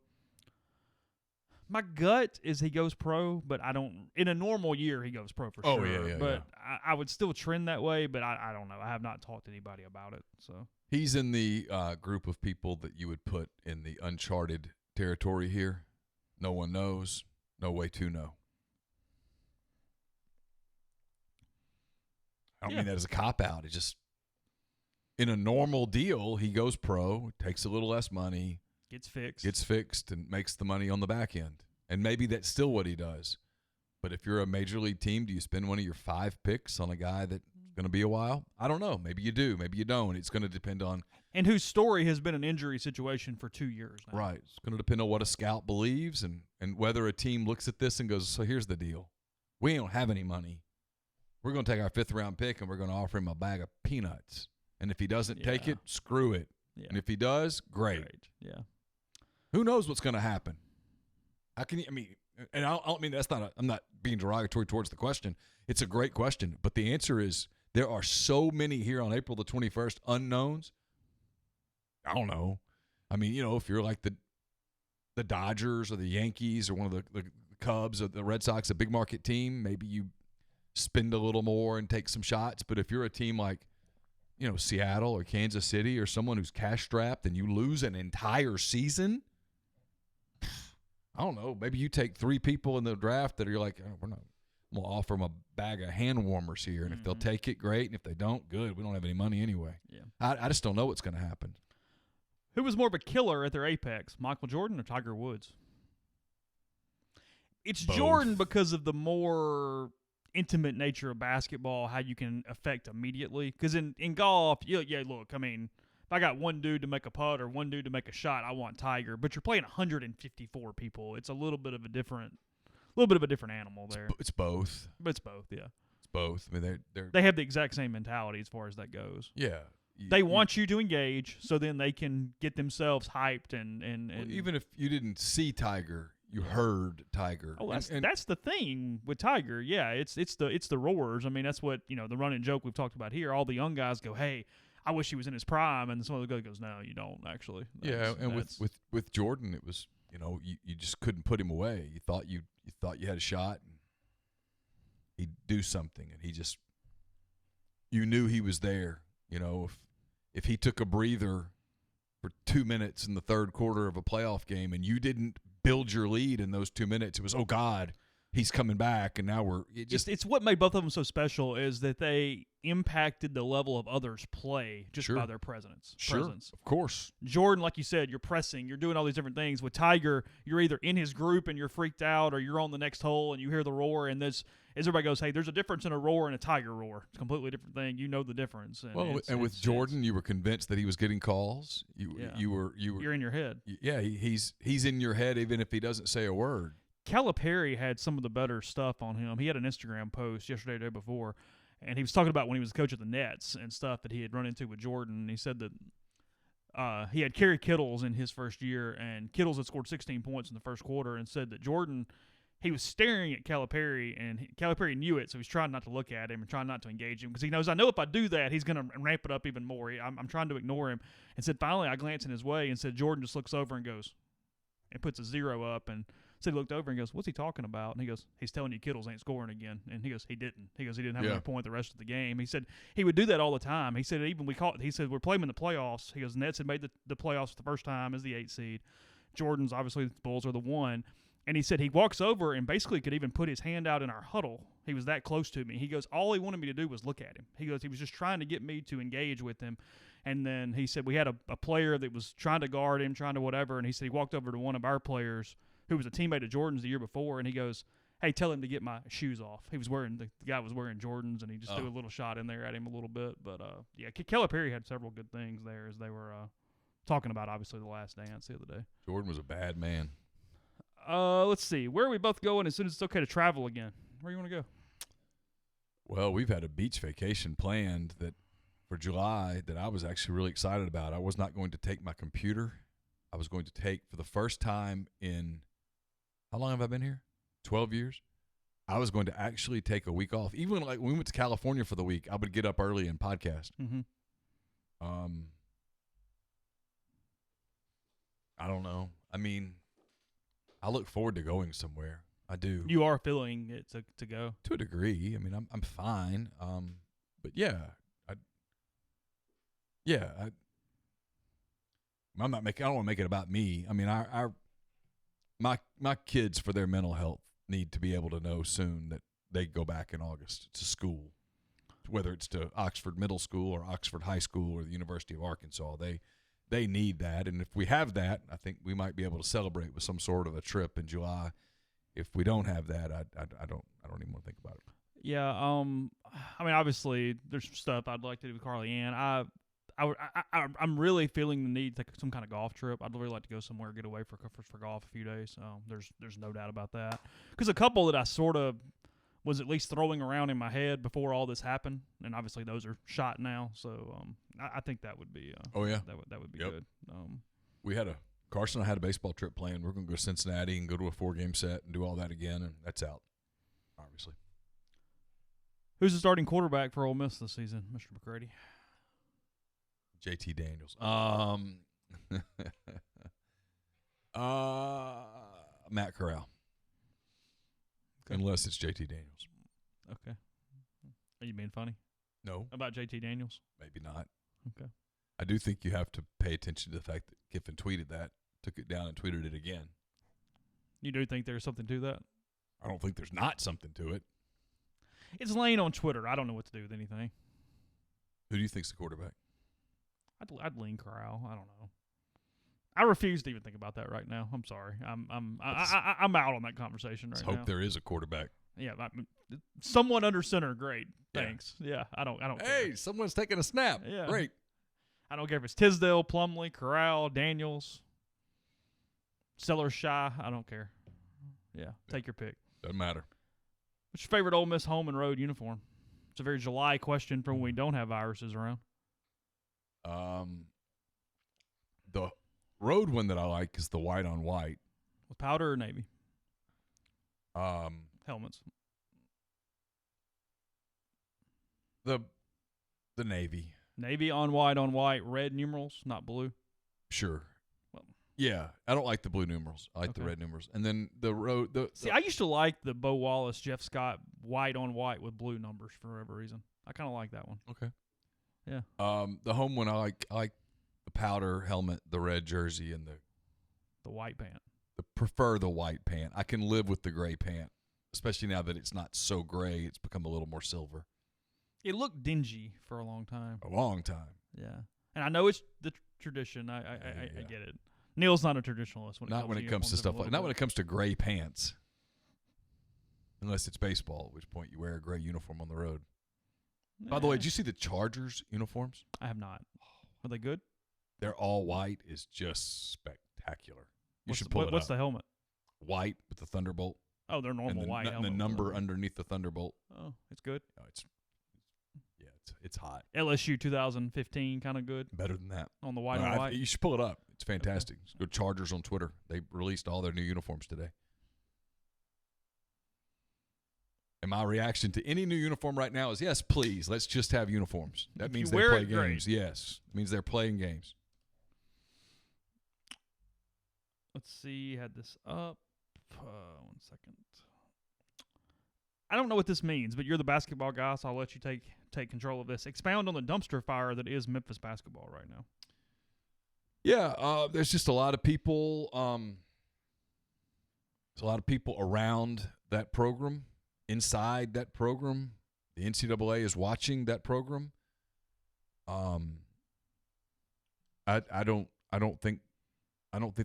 Speaker 1: My gut is he goes pro, but I don't. In a normal year, he goes pro for sure.
Speaker 2: Yeah.
Speaker 1: But I would still trend that way, but I don't know. I have not talked to anybody about it. So
Speaker 2: he's in the group of people that you would put in the uncharted territory here. No one knows. No way to know. I don't mean that as a cop-out. It's just in a normal deal, he goes pro, takes a little less money.
Speaker 1: Gets fixed, and makes the money on the back end. And maybe that's still what he does. But if you're a major league team, do you spend one of your 5 picks on a guy that's going to be a while? I don't know. Maybe you do. Maybe you don't. It's going to depend on – and whose story has been an injury situation for 2 years now.
Speaker 2: Right. It's going to depend on what a scout believes and whether a team looks at this and goes, so here's the deal. We don't have any money. We're going to take our 5th-round pick and we're going to offer him a bag of peanuts. And if he doesn't take it, screw it. Yeah. And if he does, great.
Speaker 1: Yeah.
Speaker 2: Who knows what's going to happen? How can you? I mean, and I don't mean that's not. I'm not being derogatory towards the question. It's a great question, but the answer is there are so many here on April the 21st unknowns. I don't know. I mean, if you're like the Dodgers or the Yankees or one of the Cubs or the Red Sox, a big market team, maybe you spend a little more and take some shots. But if you're a team like Seattle or Kansas City or someone who's cash strapped and you lose an entire season. I don't know. Maybe you take 3 people in the draft that are like, I'm going to offer them a bag of hand warmers here. And if they'll take it, great. And if they don't, good. We don't have any money anyway.
Speaker 1: Yeah.
Speaker 2: I just don't know what's going to happen.
Speaker 1: Who was more of a killer at their apex, Michael Jordan or Tiger Woods? It's
Speaker 2: Both.
Speaker 1: Jordan because of the more intimate nature of basketball, how you can affect immediately. Because in golf, look, I mean, if I got one dude to make a putt or one dude to make a shot, I want Tiger. But you're playing 154 people. It's a little bit of a different animal there.
Speaker 2: It's both.
Speaker 1: But it's both, yeah.
Speaker 2: It's both. I mean,
Speaker 1: they have the exact same mentality as far as that goes.
Speaker 2: Yeah.
Speaker 1: They want you to engage, so then they can get themselves hyped and
Speaker 2: well, even if you didn't see Tiger, you heard Tiger.
Speaker 1: Oh, that's the thing with Tiger. Yeah, it's the roars. I mean, that's what the running joke we've talked about here. All the young guys go, "Hey, I wish he was in his prime," and some of the guy goes, "No, you don't actually."
Speaker 2: With Jordan, it was you just couldn't put him away. You thought you had a shot, and he'd do something, and you knew he was there. If he took a breather for 2 minutes in the third quarter of a playoff game and you didn't build your lead in those 2 minutes, it was, oh God, he's coming back, and now
Speaker 1: it's what made both of them so special is that they impacted the level of others' play just by their presence.
Speaker 2: Sure, of course.
Speaker 1: Jordan, like you said, you're pressing, you're doing all these different things. With Tiger, you're either in his group and you're freaked out, or you're on the next hole and you hear the roar, and as everybody goes, hey, there's a difference in a roar and a Tiger roar. It's a completely different thing. You know the difference.
Speaker 2: And with Jordan, you were convinced that he was getting calls. You're
Speaker 1: in your head.
Speaker 2: Yeah, he's in your head even if he doesn't say a word.
Speaker 1: Calipari had some of the better stuff on him. He had an Instagram post yesterday or the day before, and he was talking about when he was the coach of the Nets and stuff that he had run into with Jordan. And he said that he had Kerry Kittles in his first year, and Kittles had scored 16 points in the first quarter, and said that Jordan, he was staring at Calipari, and Calipari knew it, so he's trying not to look at him and trying not to engage him because he knows, I know if I do that, he's going to ramp it up even more. I'm trying to ignore him. And said, finally, I glanced in his way and said, Jordan just looks over and goes, and puts a 0 up, and so he looked over and goes, what's he talking about? And he goes, he's telling you Kittles ain't scoring again. And he goes, he didn't. He goes, he didn't have another point the rest of the game. He said he would do that all the time. He said he said we're playing in the playoffs. He goes, Nets had made the playoffs for the first time as the 8 seed. Jordan's obviously the Bulls are the 1. And he said he walks over and basically could even put his hand out in our huddle. He was that close to me. He goes, all he wanted me to do was look at him. He goes, he was just trying to get me to engage with him. And then he said we had a player that was trying to guard him, trying to whatever. And he said he walked over to one of our players who was a teammate of Jordan's the year before, and he goes, hey, tell him to get my shoes off. He was the guy was wearing Jordans, and he just threw a little shot in there at him a little bit. But, Calipari had several good things there as they were talking about, obviously, the Last Dance the other day.
Speaker 2: Jordan was a bad man.
Speaker 1: Let's see. Where are we both going as soon as it's okay to travel again? Where do you want to go?
Speaker 2: Well, we've had a beach vacation planned for July that I was actually really excited about. I was not going to take my computer. I was going to take, for the first time in, how long have I been here? 12 years. I was going to actually take a week off. Even like when we went to California for the week, I would get up early and podcast.
Speaker 1: Mm-hmm.
Speaker 2: I don't know. I mean, I look forward to going somewhere. I do.
Speaker 1: You are feeling it to go
Speaker 2: to a degree. I mean, I'm fine. But yeah, I don't want to make it about me. I mean, my kids, for their mental health, need to be able to know soon that they go back in August to school, whether it's to Oxford Middle School or Oxford High School or the University of Arkansas. They need that, and if we have that, I think we might be able to celebrate with some sort of a trip in July. If we don't have that, I don't even want to think about it.
Speaker 1: Yeah, I mean, obviously, there's some stuff I'd like to do with Carly Ann. I'm really feeling the need to take some kind of golf trip. I'd really like to go somewhere, get away for golf a few days. There's no doubt about that. Because a couple that I sort of was at least throwing around in my head before all this happened, and obviously those are shot now. So I think that would be. That would be good.
Speaker 2: Carson and I had a baseball trip planned. We're going to go to Cincinnati and go to a 4-game set and do all that again, and that's out, obviously.
Speaker 1: Who's the starting quarterback for Ole Miss this season, Mr. McCready?
Speaker 2: JT Daniels. Matt Corral. Okay. Unless it's JT Daniels.
Speaker 1: Okay. Are you being funny?
Speaker 2: No.
Speaker 1: About JT Daniels?
Speaker 2: Maybe not.
Speaker 1: Okay.
Speaker 2: I do think you have to pay attention to the fact that Kiffin tweeted that, took it down and tweeted it again.
Speaker 1: You do think there's something to that?
Speaker 2: I don't think there's not something to it.
Speaker 1: It's laying on Twitter. I don't know what to do with anything.
Speaker 2: Who do you think's the quarterback?
Speaker 1: I'd lean Corral. I don't know. I refuse to even think about that right now. I'm sorry. I'm out on that conversation right now.
Speaker 2: Let's hope there is a quarterback.
Speaker 1: Yeah, someone under center, great.
Speaker 2: Yeah.
Speaker 1: Thanks. Yeah, I don't care.
Speaker 2: Hey, someone's taking a snap.
Speaker 1: Yeah.
Speaker 2: Great.
Speaker 1: I don't care if it's Tisdale, Plumlee, Corral, Daniels, Sellers, Shy. I don't care. Yeah, take your pick.
Speaker 2: Doesn't matter.
Speaker 1: What's your favorite Ole Miss home and road uniform? It's a very July question for when we don't have viruses around.
Speaker 2: The road one that I like is the white on white.
Speaker 1: With powder or navy? Helmets.
Speaker 2: The navy.
Speaker 1: Navy on white, red numerals, not blue.
Speaker 2: Sure.
Speaker 1: Well,
Speaker 2: yeah, I don't like the blue numerals. I like the red numerals. And then the road.
Speaker 1: I used to like the Bo Wallace, Jeff Scott white on white with blue numbers for whatever reason. I kind of like that one.
Speaker 2: Okay.
Speaker 1: Yeah.
Speaker 2: The home one I like the powder helmet, the red jersey, and
Speaker 1: the white pant.
Speaker 2: Prefer the white pant. I can live with the gray pant, especially now that it's not so gray. It's become a little more silver.
Speaker 1: It looked dingy for a long time.
Speaker 2: A long time.
Speaker 1: Yeah. And I know it's the tradition. I get it. Neil's not a traditionalist
Speaker 2: when it comes to stuff like not when it comes to gray pants. Unless it's baseball, at which point you wear a gray uniform on the road. By the way, did you see the Chargers uniforms?
Speaker 1: I have not. Are they good?
Speaker 2: They're all white. Is just spectacular. You should pull it up.
Speaker 1: What's the helmet?
Speaker 2: White with the Thunderbolt.
Speaker 1: Oh, they're normal white helmet.
Speaker 2: And the number underneath the Thunderbolt.
Speaker 1: Oh, it's good.
Speaker 2: Oh, it's hot.
Speaker 1: LSU 2015, kind of good.
Speaker 2: Better than that.
Speaker 1: On the white on white.
Speaker 2: You should pull it up. It's fantastic. Okay. Go Chargers on Twitter. They released all their new uniforms today. And my reaction to any new uniform right now is, yes, please, let's just have uniforms. That means they play games. Yes. It means they're playing games.
Speaker 1: Let's see. Had this up. 1 second. I don't know what this means, but you're the basketball guy, so I'll let you take control of this. Expound on the dumpster fire that is Memphis basketball right now.
Speaker 2: Yeah, there's just a lot of people. There's a lot of people around that program, inside that program. The NCAA is watching that program. I don't think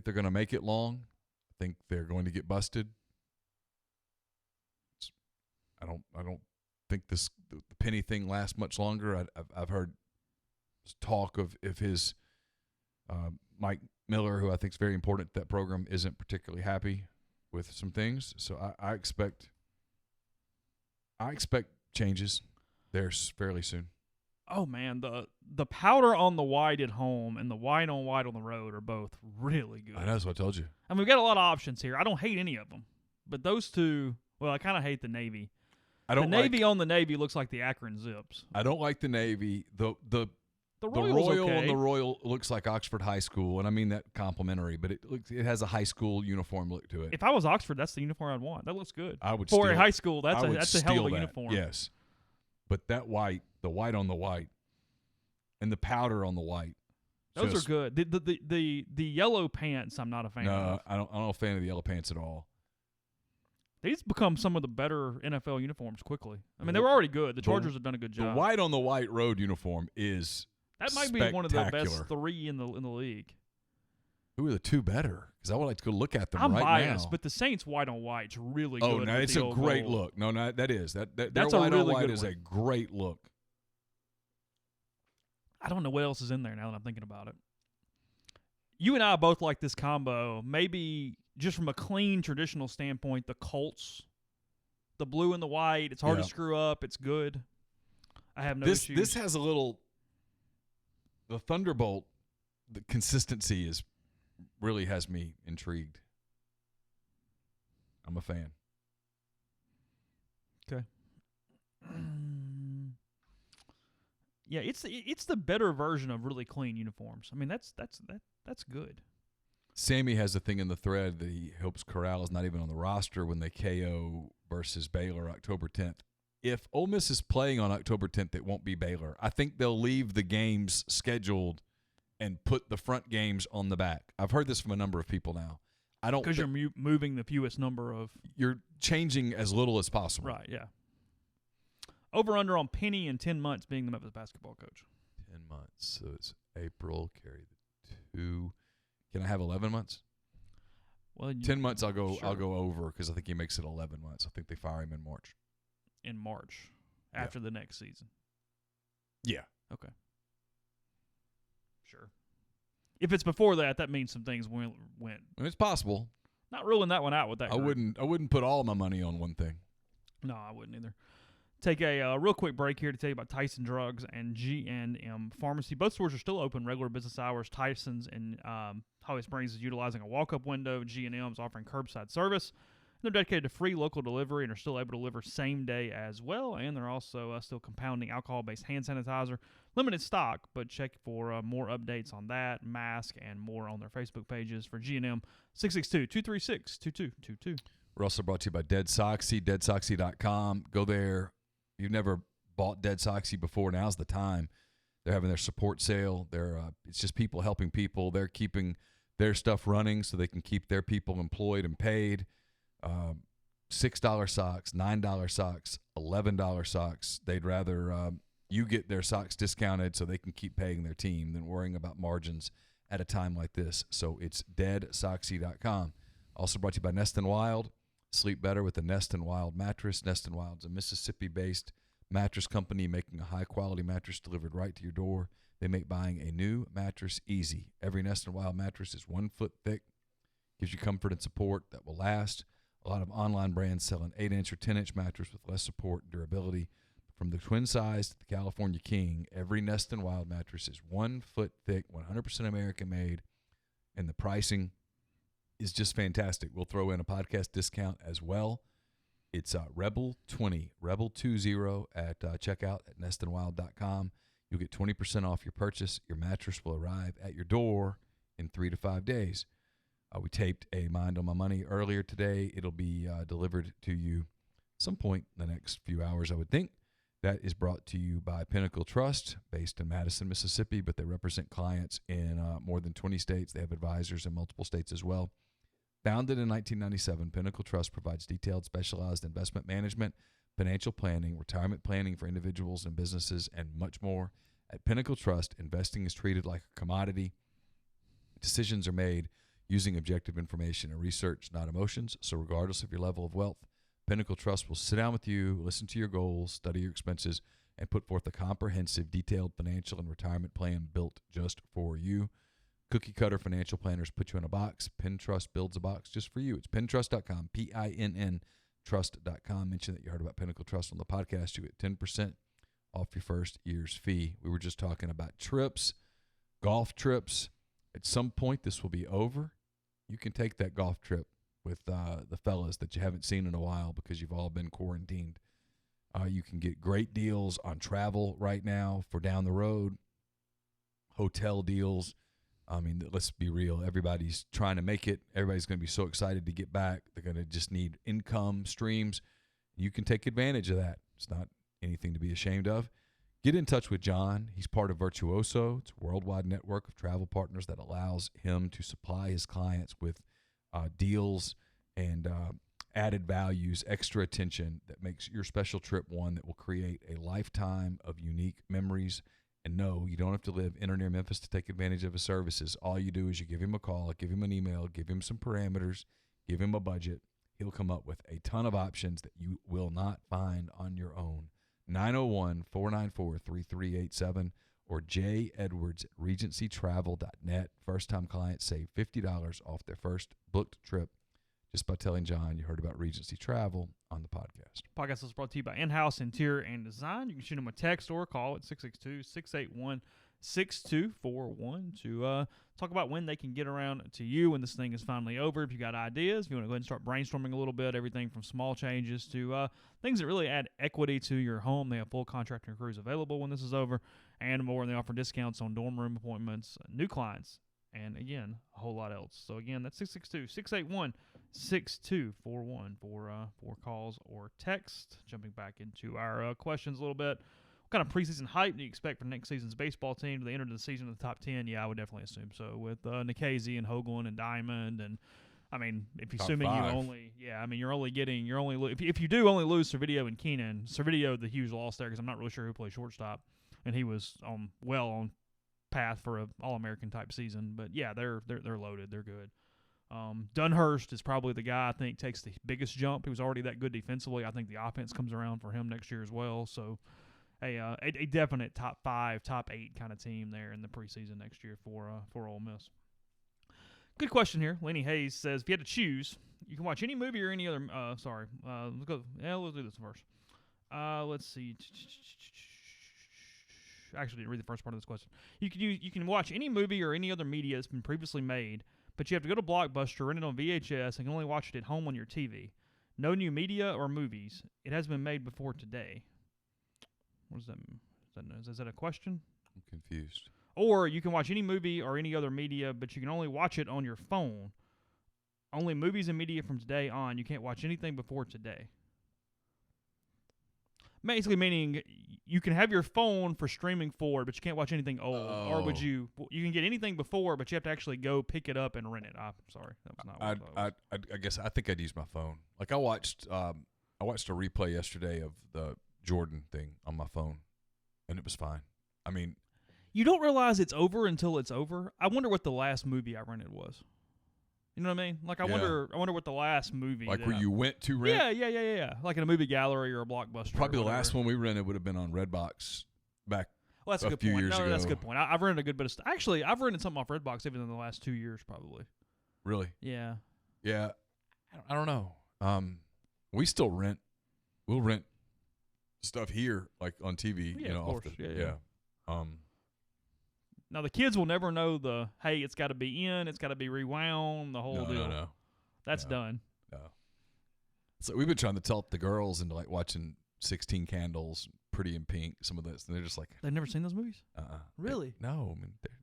Speaker 2: they're going to make it long. I think they're going to get busted. I don't think the Penny thing lasts much longer. I've heard talk of if his Mike Miller, who I think is very important to that program, isn't particularly happy with some things. So I expect changes there fairly soon.
Speaker 1: Oh man, the powder on the white at home and the white on white on the road are both really good.
Speaker 2: I know, that's what I told you.
Speaker 1: I mean, we've got a lot of options here. I don't hate any of them, but those two. Well, I kind of hate the navy. The navy on the navy looks like the Akron Zips.
Speaker 2: I don't like the navy. The
Speaker 1: Royal
Speaker 2: okay. On the Royal looks like Oxford High School, and I mean that complimentary, but it has a high school uniform look to it.
Speaker 1: If I was Oxford, that's the uniform I'd want. That looks good.
Speaker 2: I would
Speaker 1: for a high school. That's a hell of a
Speaker 2: that.
Speaker 1: uniform.
Speaker 2: Yes, but that white, the white on the white, and the powder on the white,
Speaker 1: those are good. The yellow pants, I'm not a fan of.
Speaker 2: I'm not a fan of the yellow pants at all.
Speaker 1: These become some of the better NFL uniforms quickly. I mean, they were already good. The Chargers have done a good job.
Speaker 2: The white on the white road uniform is
Speaker 1: that might be one of the best three in the league.
Speaker 2: Who are the two better? Because I would like to go look at them
Speaker 1: I'm
Speaker 2: right
Speaker 1: biased,
Speaker 2: now.
Speaker 1: but the Saints white on white's really
Speaker 2: good.
Speaker 1: Oh,
Speaker 2: no, it's a great look. No, that is their
Speaker 1: that's
Speaker 2: white
Speaker 1: a really
Speaker 2: on white
Speaker 1: good
Speaker 2: is
Speaker 1: one.
Speaker 2: a great look.
Speaker 1: I don't know what else is in there now that I'm thinking about it. You and I both like this combo. Maybe just from a clean traditional standpoint, the Colts. The blue and the white, it's hard to screw up. It's good. I have no issues.
Speaker 2: This has a little – the Thunderbolt, the consistency really has me intrigued. I'm a fan.
Speaker 1: Okay. Yeah, it's the better version of really clean uniforms. I mean, that's good.
Speaker 2: Sammy has a thing in the thread that he hopes Corral is not even on the roster when they KO versus Baylor October 10th. If Ole Miss is playing on October 10th, it won't be Baylor. I think they'll leave the games scheduled and put the front games on the back. I've heard this from a number of people now. I don't
Speaker 1: because you're moving the fewest number of.
Speaker 2: You're changing as little as possible.
Speaker 1: Right. Yeah. Over under on Penny in 10 months being the Memphis basketball coach.
Speaker 2: 10 months. So it's April, carry the 2. Can I have 11 months?
Speaker 1: Well,
Speaker 2: 10 months I'll go
Speaker 1: sure.
Speaker 2: I'll go over because I think he makes it 11 months. I think they fire him in March.
Speaker 1: In March, after the next season.
Speaker 2: Yeah.
Speaker 1: Okay. Sure. If it's before that, that means some things went.
Speaker 2: I mean, it's possible.
Speaker 1: Not ruling that one out with that.
Speaker 2: I wouldn't put all my money on one thing.
Speaker 1: No, I wouldn't either. Take a real quick break here to tell you about Tyson Drugs and G&M Pharmacy. Both stores are still open regular business hours. Tyson's in Holly Springs is utilizing a walk-up window. G&M is offering curbside service. They're dedicated to free local delivery and are still able to deliver same day as well. And they're also still compounding alcohol-based hand sanitizer. Limited stock, but check for more updates on that, mask, and more on their Facebook pages for G&M, 662-236-2222.
Speaker 2: We're also brought to you by Dead Soxy, deadsoxy.com. Go there. If you've never bought Dead Soxy before, now's the time. They're having their support sale. It's just people helping people. They're keeping their stuff running so they can keep their people employed and paid. $6 socks, $9 socks, $11 socks. They'd rather you get their socks discounted so they can keep paying their team than worrying about margins at a time like this. So it's deadsoxy.com. Also brought to you by Nest & Wild. Sleep better with the Nest & Wild mattress. Nest & Wild's a Mississippi-based mattress company making a high-quality mattress delivered right to your door. They make buying a new mattress easy. Every Nest & Wild mattress is 1 foot thick. Gives you comfort and support that will last. A lot of online brands sell an 8-inch or 10-inch mattress with less support and durability. From the twin size to the California King, every Nest & Wild mattress is 1 foot thick, 100% American-made, and the pricing is just fantastic. We'll throw in a podcast discount as well. It's Rebel20, Rebel20 at checkout at nestandwild.com. You'll get 20% off your purchase. Your mattress will arrive at your door in 3 to 5 days. We taped a Mind on My Money earlier today. It'll be delivered to you some point in the next few hours, I would think. That is brought to you by Pinnacle Trust, based in Madison, Mississippi, but they represent clients in more than 20 states. They have advisors in multiple states as well. Founded in 1997, Pinnacle Trust provides detailed, specialized investment management, financial planning, retirement planning for individuals and businesses, and much more. At Pinnacle Trust, investing is treated like a commodity. Decisions are made using objective information and research, not emotions. So regardless of your level of wealth, Pinnacle Trust will sit down with you, listen to your goals, study your expenses, and put forth a comprehensive, detailed financial and retirement plan built just for you. Cookie-cutter financial planners put you in a box. Pintrust builds a box just for you. It's pintrust.com, P-I-N-N, trust.com. Mention that you heard about Pinnacle Trust on the podcast. You get 10% off your first year's fee. We were just talking about trips, golf trips. At some point, this will be over. You can take that golf trip with the fellas that you haven't seen in a while because you've all been quarantined. You can get great deals on travel right now for down the road, hotel deals. I mean, let's be real. Everybody's trying to make it. Everybody's going to be so excited to get back. They're going to just need income streams. You can take advantage of that. It's not anything to be ashamed of. Get in touch with John. He's part of Virtuoso. It's a worldwide network of travel partners that allows him to supply his clients with deals and added values, extra attention that makes your special trip one that will create a lifetime of unique memories. And no, you don't have to live in or near Memphis to take advantage of his services. All you do is you give him a call, give him an email, give him some parameters, give him a budget. He'll come up with a ton of options that you will not find on your own. 901-494-3387 or jedwards@regencytravel.net. First-time clients save $50 off their first booked trip just by telling John you heard about Regency Travel on the podcast.
Speaker 1: Podcast is brought to you by In-House Interior and Design. You can shoot them a text or a call at 662-681-6241 to talk about when they can get around to you when this thing is finally over. If you got ideas, if you want to go ahead and start brainstorming a little bit, everything from small changes to things that really add equity to your home. They have full contractor crews available when this is over and more, and they offer discounts on dorm room appointments, new clients, and, again, a whole lot else. So, again, that's 662-681-6241 for calls or text. Jumping back into our questions a little bit. What kind of preseason hype do you expect for next season's baseball team? Do they enter the season in the top 10? Yeah, I would definitely assume so. With Nikhazy and Hoagland and Diamond. And, I mean, if you're assuming you only – yeah, I mean, if you do only lose Servideo and Keenan, Servideo, the huge loss there because I'm not really sure who plays shortstop. And he was on path for a All-American type season. But yeah, they're loaded. They're good. Dunhurst is probably the guy I think takes the biggest jump. He was already that good defensively. I think the offense comes around for him next year as well. So a definite top 5, top 8 kind of team there in the preseason next year for Ole Miss. Good question here. Lenny Hayes says, if you had to choose, you can watch any movie or any other. Let's go. Yeah, let's do this first. Let's see. I actually didn't read the first part of this question. You can watch any movie or any other media that's been previously made, but you have to go to Blockbuster, rent it on VHS, and can only watch it at home on your TV. No new media or movies. It has been made before today. What does that mean? Is that a question?
Speaker 2: I'm confused.
Speaker 1: Or you can watch any movie or any other media, but you can only watch it on your phone. Only movies and media from today on. You can't watch anything before today. Basically meaning you can have your phone for streaming forward, but you can't watch anything old.
Speaker 2: Oh.
Speaker 1: Or would you can get anything before, but you have to actually go pick it up and rent it. I'm sorry. That was not what I thought.
Speaker 2: I guess I think I'd use my phone. Like I watched a replay yesterday of the Jordan thing on my phone, and it was fine. I mean,
Speaker 1: you don't realize it's over until it's over. I wonder what the last movie I rented was. You know what I mean? Like I wonder what the last movie.
Speaker 2: Like where you went to rent.
Speaker 1: Yeah. Like in a movie gallery or a Blockbuster.
Speaker 2: Probably the last one we rented would have been on Redbox back.
Speaker 1: Well, that's
Speaker 2: a
Speaker 1: good
Speaker 2: few
Speaker 1: point.
Speaker 2: years ago.
Speaker 1: That's a good point. I've rented a good bit of stuff. Actually, I've rented something off Redbox even in the last 2 years, probably.
Speaker 2: Really?
Speaker 1: Yeah.
Speaker 2: Yeah. I don't know. We still rent. We'll rent stuff here, like on TV.
Speaker 1: Yeah, of course.
Speaker 2: Yeah.
Speaker 1: Now the kids will never know hey, it's got to be in, it's got to be rewound, the whole deal.
Speaker 2: No.
Speaker 1: That's done.
Speaker 2: No. So we've been trying to tell the girls into like watching 16 Candles, Pretty in Pink, some of this, and they're just like,
Speaker 1: they've never seen those movies. Really?
Speaker 2: No, I mean they're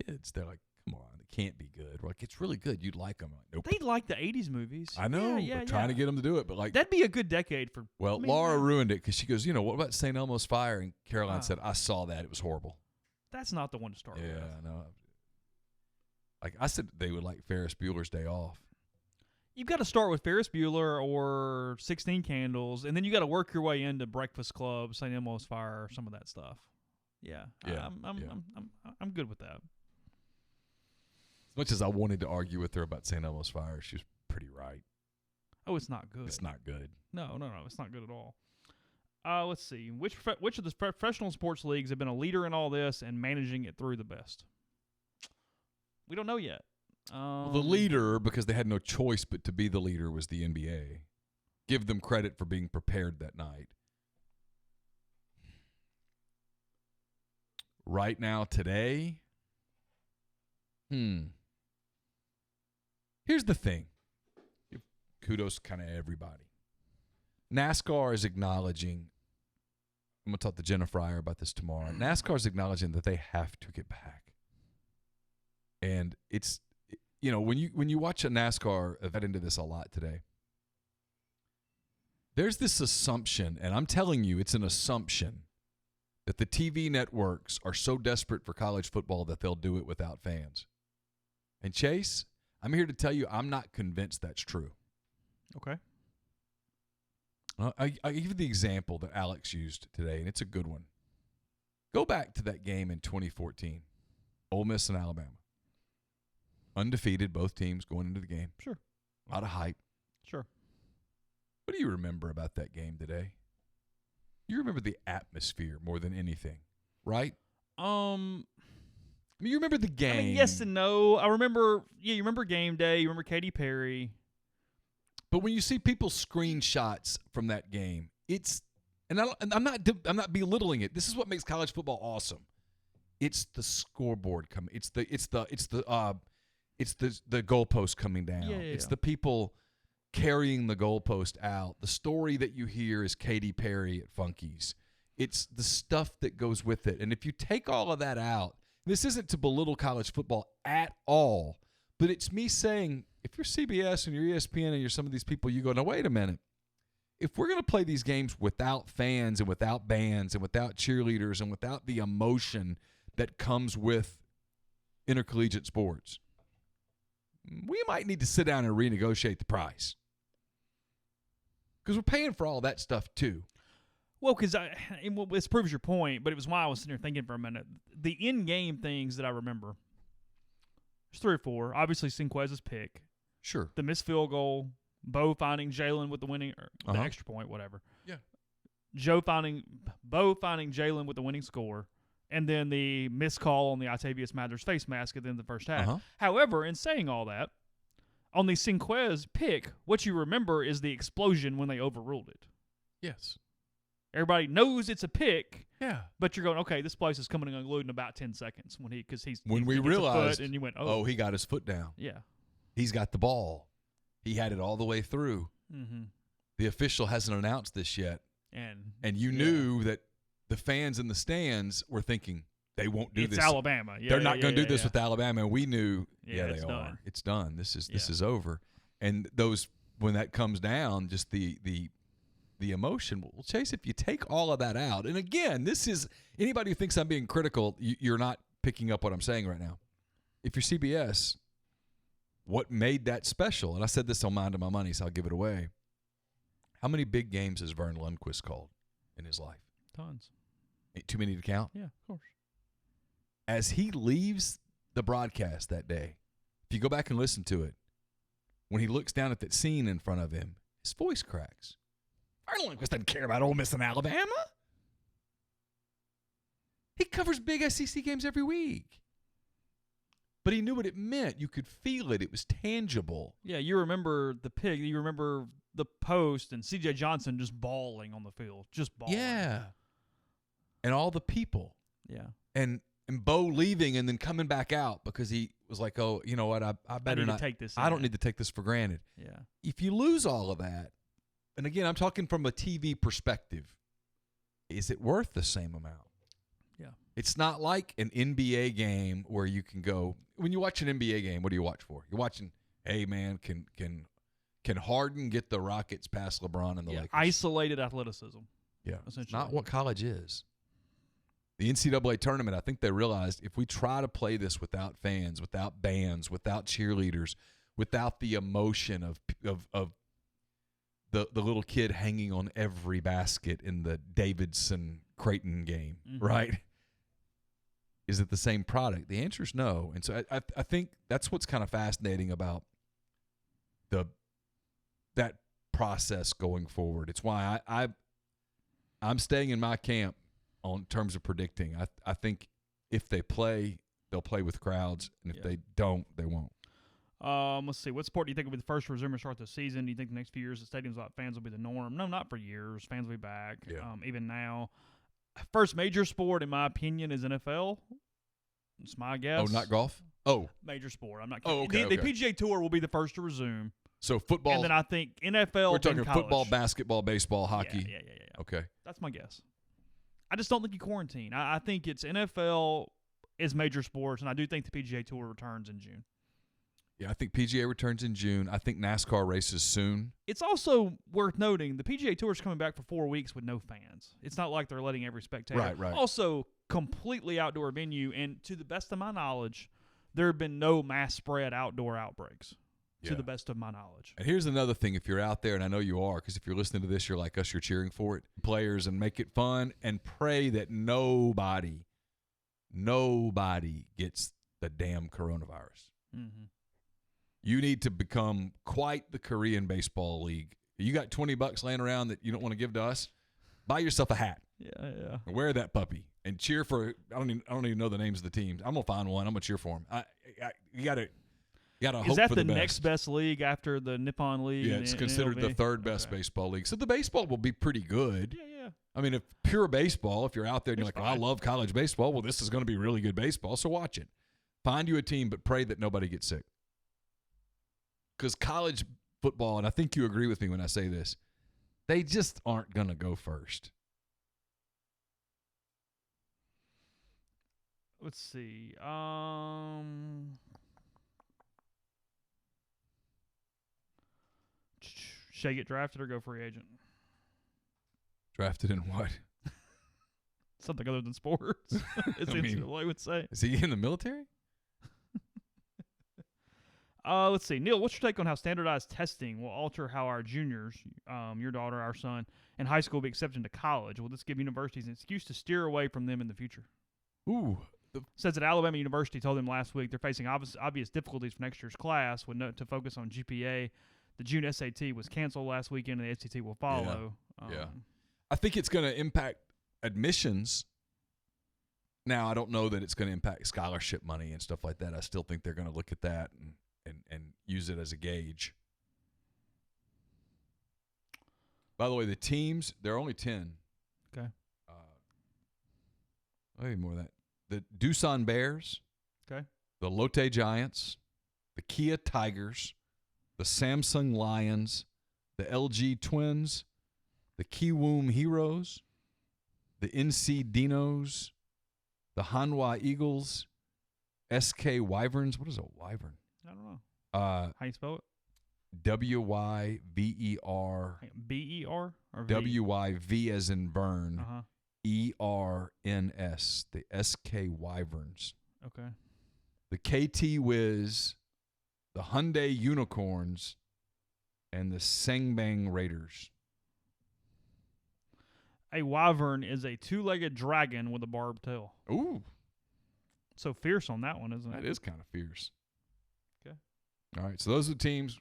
Speaker 2: kids. They're like, come on, it can't be good. We're like, it's really good. You'd like them. Like, nope.
Speaker 1: They like the '80s movies.
Speaker 2: I know.
Speaker 1: Yeah,
Speaker 2: we're trying to get them to do it, but like
Speaker 1: that'd be a good decade for.
Speaker 2: Well, Laura ruined it because she goes, what about St. Elmo's Fire? And Caroline said, I saw that. It was horrible.
Speaker 1: That's not the one to start with.
Speaker 2: Yeah, no. Like I said, they would like Ferris Bueller's Day Off.
Speaker 1: You've got to start with Ferris Bueller or 16 Candles, and then you got to work your way into Breakfast Club, St. Elmo's Fire, some of that stuff. Yeah. I'm good with that.
Speaker 2: As much as I wanted to argue with her about St. Elmo's Fire, she was pretty right.
Speaker 1: Oh, it's not good.
Speaker 2: It's not good.
Speaker 1: No, it's not good at all. Let's see. Which of the professional sports leagues have been a leader in all this and managing it through the best? We don't know yet.
Speaker 2: Well, the leader, because they had no choice but to be the leader, was the NBA. Give them credit for being prepared that night. Right now, today, here's the thing. Kudos kind of everybody. NASCAR is acknowledging, I'm going to talk to Jenna Fryer about this tomorrow. NASCAR is acknowledging that they have to get back. And it's, when you watch a NASCAR, I've got into this a lot today. There's this assumption, and I'm telling you, it's an assumption, that the TV networks are so desperate for college football that they'll do it without fans. And Chase, I'm here to tell you, I'm not convinced that's true.
Speaker 1: Okay.
Speaker 2: I give you the example that Alex used today, and it's a good one. Go back to that game in 2014, Ole Miss and Alabama. Undefeated, both teams going into the game.
Speaker 1: Sure.
Speaker 2: A lot of hype.
Speaker 1: Sure.
Speaker 2: What do you remember about that game today? You remember the atmosphere more than anything, right? I mean, you remember the game.
Speaker 1: I mean, yes and no. I remember, you remember game day. You remember Katy Perry.
Speaker 2: But when you see people's screenshots from that game, I'm not belittling it. This is what makes college football awesome. It's the scoreboard coming. It's the goalpost coming down.
Speaker 1: Yeah.
Speaker 2: It's the people carrying the goalpost out. The story that you hear is Katy Perry at Funky's. It's the stuff that goes with it. And if you take all of that out, this isn't to belittle college football at all, but it's me saying, if you're CBS and you're ESPN and you're some of these people, you go, now, wait a minute. If we're going to play these games without fans and without bands and without cheerleaders and without the emotion that comes with intercollegiate sports, we might need to sit down and renegotiate the price. Because we're paying for all that stuff too.
Speaker 1: Well, because this proves your point, but it was why I was sitting there thinking for a minute. The in-game things that I remember, there's 3 or 4. Obviously, Cinquez's pick.
Speaker 2: Sure.
Speaker 1: The missed field goal, Bo finding Jalen with the winning, or the extra point, whatever.
Speaker 2: Yeah.
Speaker 1: Bo finding Jalen with the winning score, and then the missed call on the Octavius Mathers face mask at the end of the first half. However, in saying all that, on the Cinquez pick, what you remember is the explosion when they overruled it.
Speaker 2: Yes.
Speaker 1: Everybody knows it's a pick.
Speaker 2: Yeah.
Speaker 1: But you're going, okay, this place is coming unglued in about 10 seconds
Speaker 2: when we realized,
Speaker 1: and you went,
Speaker 2: he got his foot down.
Speaker 1: Yeah.
Speaker 2: He's got the ball. He had it all the way through.
Speaker 1: Mm-hmm.
Speaker 2: The official hasn't announced this yet.
Speaker 1: And
Speaker 2: you knew that the fans in the stands were thinking, they won't do this.
Speaker 1: It's Alabama. Yeah,
Speaker 2: they're not going to do this with Alabama. And we knew, they are.
Speaker 1: Done.
Speaker 2: It's done. This is over. And when that comes down, just the emotion. Well, Chase, if you take all of that out, and again, this is anybody who thinks I'm being critical, you're not picking up what I'm saying right now. If you're CBS, what made that special? And I said this on Mind of My Money, so I'll give it away. How many big games has Vern Lundquist called in his life?
Speaker 1: Tons.
Speaker 2: Ain't too many to count?
Speaker 1: Yeah, of course.
Speaker 2: As he leaves the broadcast that day, if you go back and listen to it, when he looks down at that scene in front of him, his voice cracks. Vern Lundquist doesn't care about Ole Miss and Alabama. He covers big SEC games every week. But he knew what it meant. You could feel it. It was tangible.
Speaker 1: Yeah, you remember the pick. You remember the post and C.J. Johnson just bawling on the field. Just bawling.
Speaker 2: Yeah. And all the people.
Speaker 1: Yeah.
Speaker 2: And Bo leaving and then coming back out because he was like, oh, you know what, I better not
Speaker 1: take this.
Speaker 2: I don't need to take this for granted.
Speaker 1: Yeah.
Speaker 2: If you lose all of that, and again, I'm talking from a TV perspective, is it worth the same amount?
Speaker 1: Yeah.
Speaker 2: It's not like an NBA game where you can go, when you watch an NBA game, what do you watch for? You're watching, hey, man, can Harden get the Rockets past LeBron and the Lakers?
Speaker 1: Isolated athleticism.
Speaker 2: Yeah. It's not what college is. The NCAA tournament, I think they realized if we try to play this without fans, without bands, without cheerleaders, without the emotion of the little kid hanging on every basket in the Davidson-Creighton game, right? Is it the same product? The answer is no. And so I think that's what's kind of fascinating about that process going forward. It's why I'm staying in my camp on terms of predicting. I think if they play, they'll play with crowds, and if they don't, they won't.
Speaker 1: Let's see. What sport do you think will be the first to resume or start the season? Do you think the next few years the stadiums without fans will be the norm? No, not for years. Fans will be back.
Speaker 2: Yeah.
Speaker 1: Even now. First major sport, in my opinion, is NFL. It's my guess.
Speaker 2: Oh, not golf? Oh.
Speaker 1: Major sport. I'm not kidding.
Speaker 2: Oh, okay,
Speaker 1: The PGA Tour will be the first to resume.
Speaker 2: So football.
Speaker 1: And then I think NFL.
Speaker 2: We're talking
Speaker 1: college.
Speaker 2: Football, basketball, baseball, hockey.
Speaker 1: Yeah.
Speaker 2: Okay.
Speaker 1: That's my guess. I just don't think you quarantine. I think it's NFL is major sports, and I do think the PGA Tour returns in June.
Speaker 2: Yeah, I think PGA returns in June. I think NASCAR races soon.
Speaker 1: It's also worth noting the PGA Tour is coming back for 4 weeks with no fans. It's not like they're letting every spectator.
Speaker 2: Right.
Speaker 1: Also, completely outdoor venue, and to the best of my knowledge, there have been no mass spread outdoor outbreaks. To the best of my knowledge.
Speaker 2: And here's another thing. If you're out there, and I know you are, because if you're listening to this, you're like us, you're cheering for it. Players, and make it fun, and pray that nobody gets the damn coronavirus.
Speaker 1: Mm-hmm.
Speaker 2: You need to become quite the Korean baseball league. You got $20 laying around that you don't want to give to us? Buy yourself a hat.
Speaker 1: Yeah.
Speaker 2: And wear that puppy and cheer for. I don't even know the names of the teams. I'm gonna find one. I'm gonna cheer for them. You gotta hope for the best.
Speaker 1: Is that the next best league after the Nippon League?
Speaker 2: Yeah, it's considered the third best baseball league. So the baseball will be pretty good.
Speaker 1: Yeah.
Speaker 2: I mean, if pure baseball, if you're out there and you're like,
Speaker 1: fine.
Speaker 2: I love college baseball, well, this is going to be really good baseball, so watch it. Find you a team, but pray that nobody gets sick. Because college football, and I think you agree with me when I say this, they just aren't going to go first.
Speaker 1: Let's see. Shea get drafted or go free agent?
Speaker 2: Drafted in what?
Speaker 1: Something other than sports. As NCAA would say.
Speaker 2: Is he in the military?
Speaker 1: Let's see. Neil, what's your take on how standardized testing will alter how our juniors, your daughter, our son, in high school be accepted into college? Will this give universities an excuse to steer away from them in the future?
Speaker 2: Ooh.
Speaker 1: Says that Alabama University told them last week they're facing obvious difficulties for next year's class with to focus on GPA. The June SAT was canceled last weekend, and the SAT will follow.
Speaker 2: Yeah. I think it's going to impact admissions. Now, I don't know that it's going to impact scholarship money and stuff like that. I still think they're going to look at that and use it as a gauge. By the way, the teams, there are only 10.
Speaker 1: Okay.
Speaker 2: Maybe more than that. The Doosan Bears.
Speaker 1: Okay.
Speaker 2: The Lotte Giants. The Kia Tigers. The Samsung Lions. The LG Twins. The Kiwoom Heroes. The NC Dinos. The Hanwha Eagles. SK Wyverns. What is a wyvern?
Speaker 1: I don't know.
Speaker 2: How
Speaker 1: you spell it?
Speaker 2: WYVER.
Speaker 1: BER? Or V?
Speaker 2: WYV as in Vern.
Speaker 1: Uh-huh.
Speaker 2: ERNS. The SK Wyverns.
Speaker 1: Okay.
Speaker 2: The KT Wiz. The Hyundai Unicorns. And the Sangbang Raiders.
Speaker 1: A wyvern is a two-legged dragon with a barbed tail.
Speaker 2: Ooh.
Speaker 1: So fierce on that one, isn't it?
Speaker 2: That is kind of fierce.
Speaker 1: Okay.
Speaker 2: All right, so those are the teams.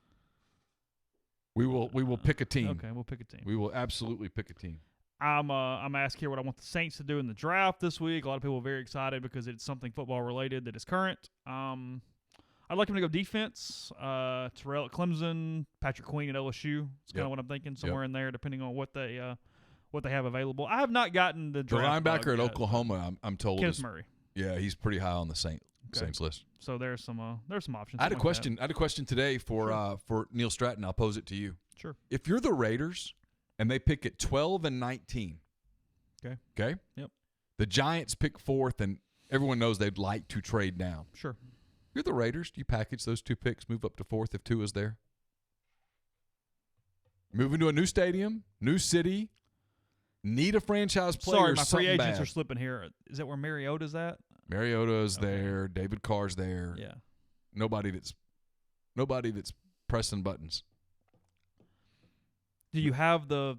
Speaker 2: We will pick a team.
Speaker 1: Okay, we'll pick a team.
Speaker 2: We will absolutely pick a team.
Speaker 1: I'm asked here what I want the Saints to do in the draft this week. A lot of people are very excited because it's something football related that is current. I'd like him to go defense. Terrell at Clemson, Patrick Queen at LSU. It's kind of what I'm thinking, somewhere in there, depending on what they have available. I have not gotten the draft.
Speaker 2: The linebacker at
Speaker 1: yet,
Speaker 2: Oklahoma, I'm told,
Speaker 1: Kenneth Murray.
Speaker 2: Yeah, he's pretty high on the Saints list.
Speaker 1: So there's some options.
Speaker 2: I had a question. I had a question today for Neil Stratton. I'll pose it to you.
Speaker 1: Sure.
Speaker 2: If you're the Raiders and they pick at 12 and 19, okay,
Speaker 1: yep,
Speaker 2: the Giants pick 4th, and everyone knows they'd like to trade down.
Speaker 1: Sure.
Speaker 2: If you're the Raiders, do you package those 2 picks, move up to 4th if Tua's there? Move into a new stadium, new city. Need a franchise player.
Speaker 1: Sorry, my free agents
Speaker 2: bad.
Speaker 1: are slipping here. Is that where Mariota's at?
Speaker 2: Mariota's there. David Carr's there.
Speaker 1: Yeah.
Speaker 2: Nobody that's pressing buttons.
Speaker 1: Do you have the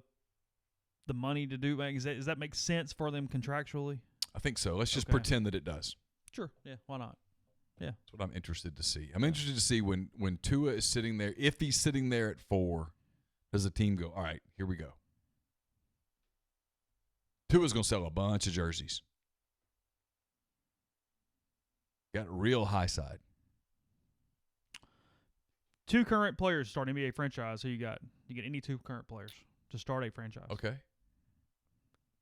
Speaker 1: money to do? Does that make sense for them contractually?
Speaker 2: I think so. Let's just pretend that it does.
Speaker 1: Sure. Yeah. Why not? Yeah.
Speaker 2: That's what I'm interested to see. I'm interested to see when Tua is sitting there. If he's sitting there at 4, does the team go, all right, here we go. Tua's going to sell a bunch of jerseys. Got real high side.
Speaker 1: 2 current players start an NBA franchise. Who you got? You get any 2 current players to start a franchise.
Speaker 2: Okay.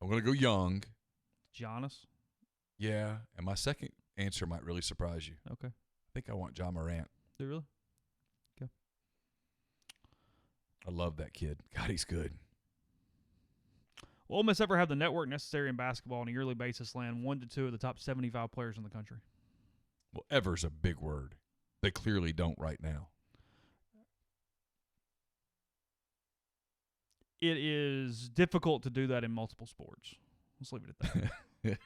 Speaker 2: I'm going to go young.
Speaker 1: Giannis?
Speaker 2: Yeah, and my second answer might really surprise you.
Speaker 1: Okay.
Speaker 2: I think I want John Morant.
Speaker 1: Do you really? Okay.
Speaker 2: I love that kid. God, he's good.
Speaker 1: Will Ole Miss ever have the network necessary in basketball on a yearly basis land 1 to 2 of the top 75 players in the country?
Speaker 2: Well, ever's a big word. They clearly don't right now.
Speaker 1: It is difficult to do that in multiple sports. Let's leave it at that.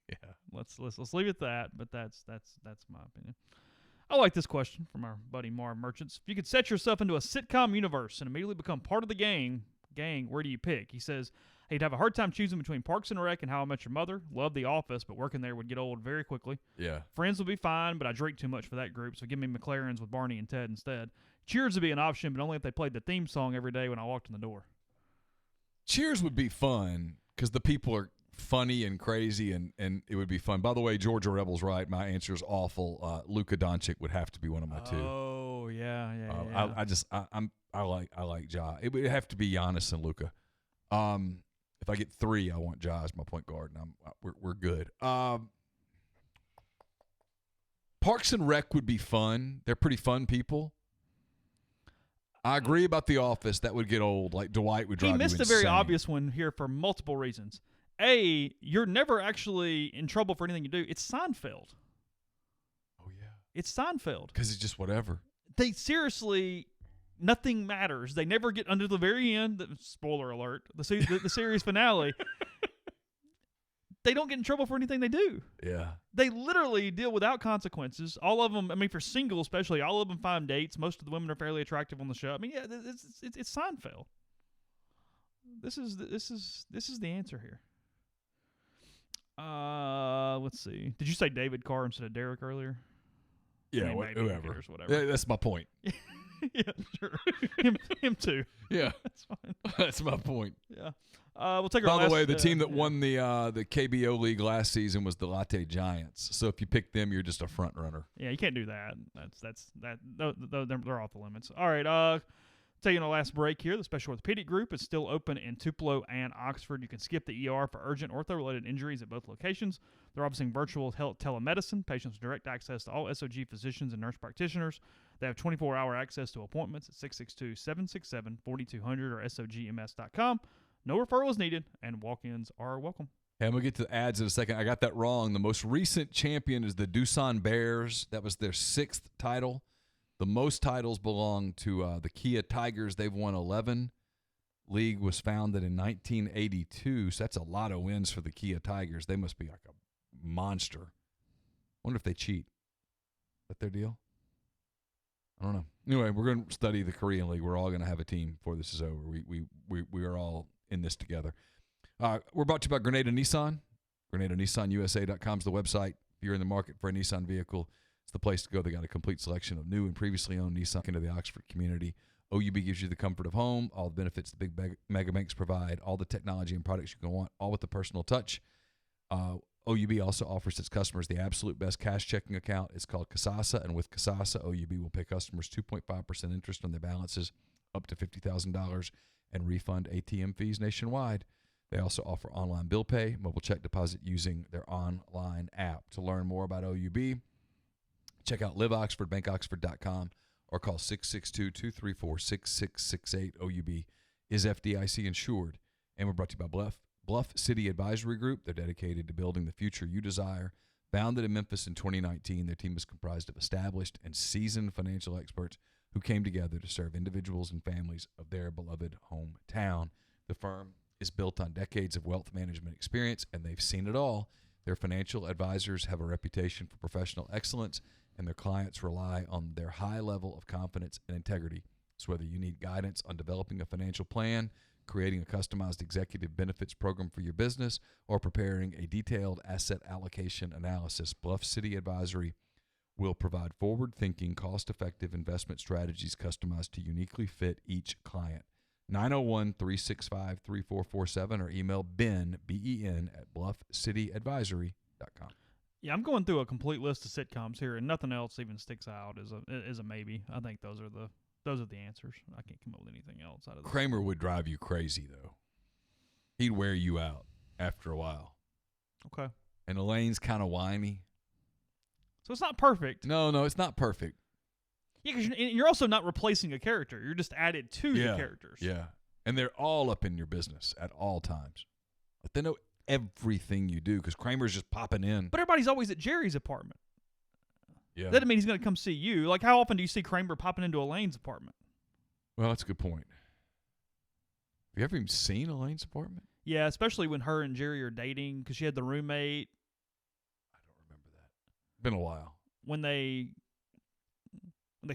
Speaker 2: Yeah.
Speaker 1: Let's leave it at that, but that's my opinion. I like this question from our buddy Marv Merchants. If you could set yourself into a sitcom universe and immediately become part of the gang, where do you pick? He says, hey, you'd have a hard time choosing between Parks and Rec and How I Met Your Mother. Love The Office, but working there would get old very quickly.
Speaker 2: Yeah.
Speaker 1: Friends would be fine, but I drink too much for that group, so give me McLaren's with Barney and Ted instead. Cheers would be an option, but only if they played the theme song every day when I walked in the door.
Speaker 2: Cheers would be fun because the people are funny and crazy, and it would be fun. By the way, Georgia Rebel's right. My answer is awful. Luka Doncic would have to be one of my 2.
Speaker 1: Oh, yeah.
Speaker 2: I like Ja. It would have to be Giannis and Luka. If I get 3, I want Ja as my point guard, and we're good. Parks and Rec would be fun. They're pretty fun people. I agree about The Office. That would get old. Like Dwight would drive you insane.
Speaker 1: He missed a very obvious one here for multiple reasons. A, you're never actually in trouble for anything you do. It's Seinfeld.
Speaker 2: Oh, yeah.
Speaker 1: It's Seinfeld.
Speaker 2: Because it's just whatever.
Speaker 1: They seriously, nothing matters. They never get under the very end. Spoiler alert. The series finale. they don't get in trouble for anything they do.
Speaker 2: Yeah.
Speaker 1: They literally deal without consequences. All of them, I mean, for singles especially, all of them find dates. Most of the women are fairly attractive on the show. I mean, yeah, it's Seinfeld. This is the answer here. Let's see. Did you say David Carr instead of Derek earlier?
Speaker 2: Yeah,
Speaker 1: I mean,
Speaker 2: whoever.
Speaker 1: Whatever.
Speaker 2: Yeah, that's my point.
Speaker 1: Yeah, sure. him too.
Speaker 2: Yeah,
Speaker 1: that's fine.
Speaker 2: That's my point.
Speaker 1: Yeah. We'll take our
Speaker 2: By
Speaker 1: last,
Speaker 2: the way, the team that won the KBO League last season was the Latte Giants. So if you pick them, you're just a front runner.
Speaker 1: Yeah, you can't do that. They're off the limits. All right. Tell you in the last break here, the Special Orthopedic Group is still open in Tupelo and Oxford. You can skip the ER for urgent ortho-related injuries at both locations. They're offering virtual health telemedicine. Patients with direct access to all SOG physicians and nurse practitioners. They have 24-hour access to appointments at 662-767-4200 or SOGMS.com. No referrals needed, and walk-ins are welcome.
Speaker 2: Hey, I'm going to get to the ads in a second. I got that wrong. The most recent champion is the Doosan Bears. That was their 6th title. The most titles belong to the Kia Tigers. They've won 11. League was founded in 1982, so that's a lot of wins for the Kia Tigers. They must be like a monster. Wonder if they cheat. Is that their deal? I don't know. Anyway, we're going to study the Korean League. We're all going to have a team before this is over. We are all in this together. We're brought to you by Grenada Nissan. GrenadaNissanUSA.com is the website. If you're in the market for a Nissan vehicle, it's the place to go. They got a complete selection of new and previously owned Nissan into the Oxford community. OUB gives you the comfort of home, all the benefits the big mega banks provide, all the technology and products you can want, all with the personal touch. OUB also offers its customers the absolute best cash checking account. It's called Kasasa, and with Kasasa, OUB will pay customers 2.5% interest on their balances up to $50,000 and refund ATM fees nationwide. They also offer online bill pay, mobile check deposit using their online app. To learn more about OUB, check out liveoxfordbankoxford.com or call 662-234-6668. OUB is FDIC insured. And we're brought to you by Bluff City Advisory Group. They're dedicated to building the future you desire. Founded in Memphis in 2019, their team is comprised of established and seasoned financial experts who came together to serve individuals and families of their beloved hometown. The firm is built on decades of wealth management experience, and they've seen it all. Their financial advisors have a reputation for professional excellence, and their clients rely on their high level of confidence and integrity. So whether you need guidance on developing a financial plan, creating a customized executive benefits program for your business, or preparing a detailed asset allocation analysis, Bluff City Advisory will provide forward-thinking, cost-effective investment strategies customized to uniquely fit each client. 901-365-3447 or email Ben, B-E-N, at bluffcityadvisory.com.
Speaker 1: Yeah, I'm going through a complete list of sitcoms here, and nothing else even sticks out as a maybe. I think those are the answers. I can't come up with anything else out of this.
Speaker 2: Kramer would drive you crazy, though. He'd wear you out after a while.
Speaker 1: Okay.
Speaker 2: And Elaine's kind of whiny.
Speaker 1: So it's not perfect.
Speaker 2: No, it's not perfect.
Speaker 1: Yeah, because you're also not replacing a character. You're just added to the characters.
Speaker 2: Yeah, and they're all up in your business at all times. Like, they know everything you do because Kramer's just popping in.
Speaker 1: But everybody's always at Jerry's apartment.
Speaker 2: Yeah.
Speaker 1: That doesn't mean he's going to come see you. Like, how often do you see Kramer popping into Elaine's apartment?
Speaker 2: Well, that's a good point. Have you ever even seen Elaine's apartment?
Speaker 1: Yeah, especially when her and Jerry are dating because she had the roommate.
Speaker 2: I don't remember that. Been a while.
Speaker 1: When they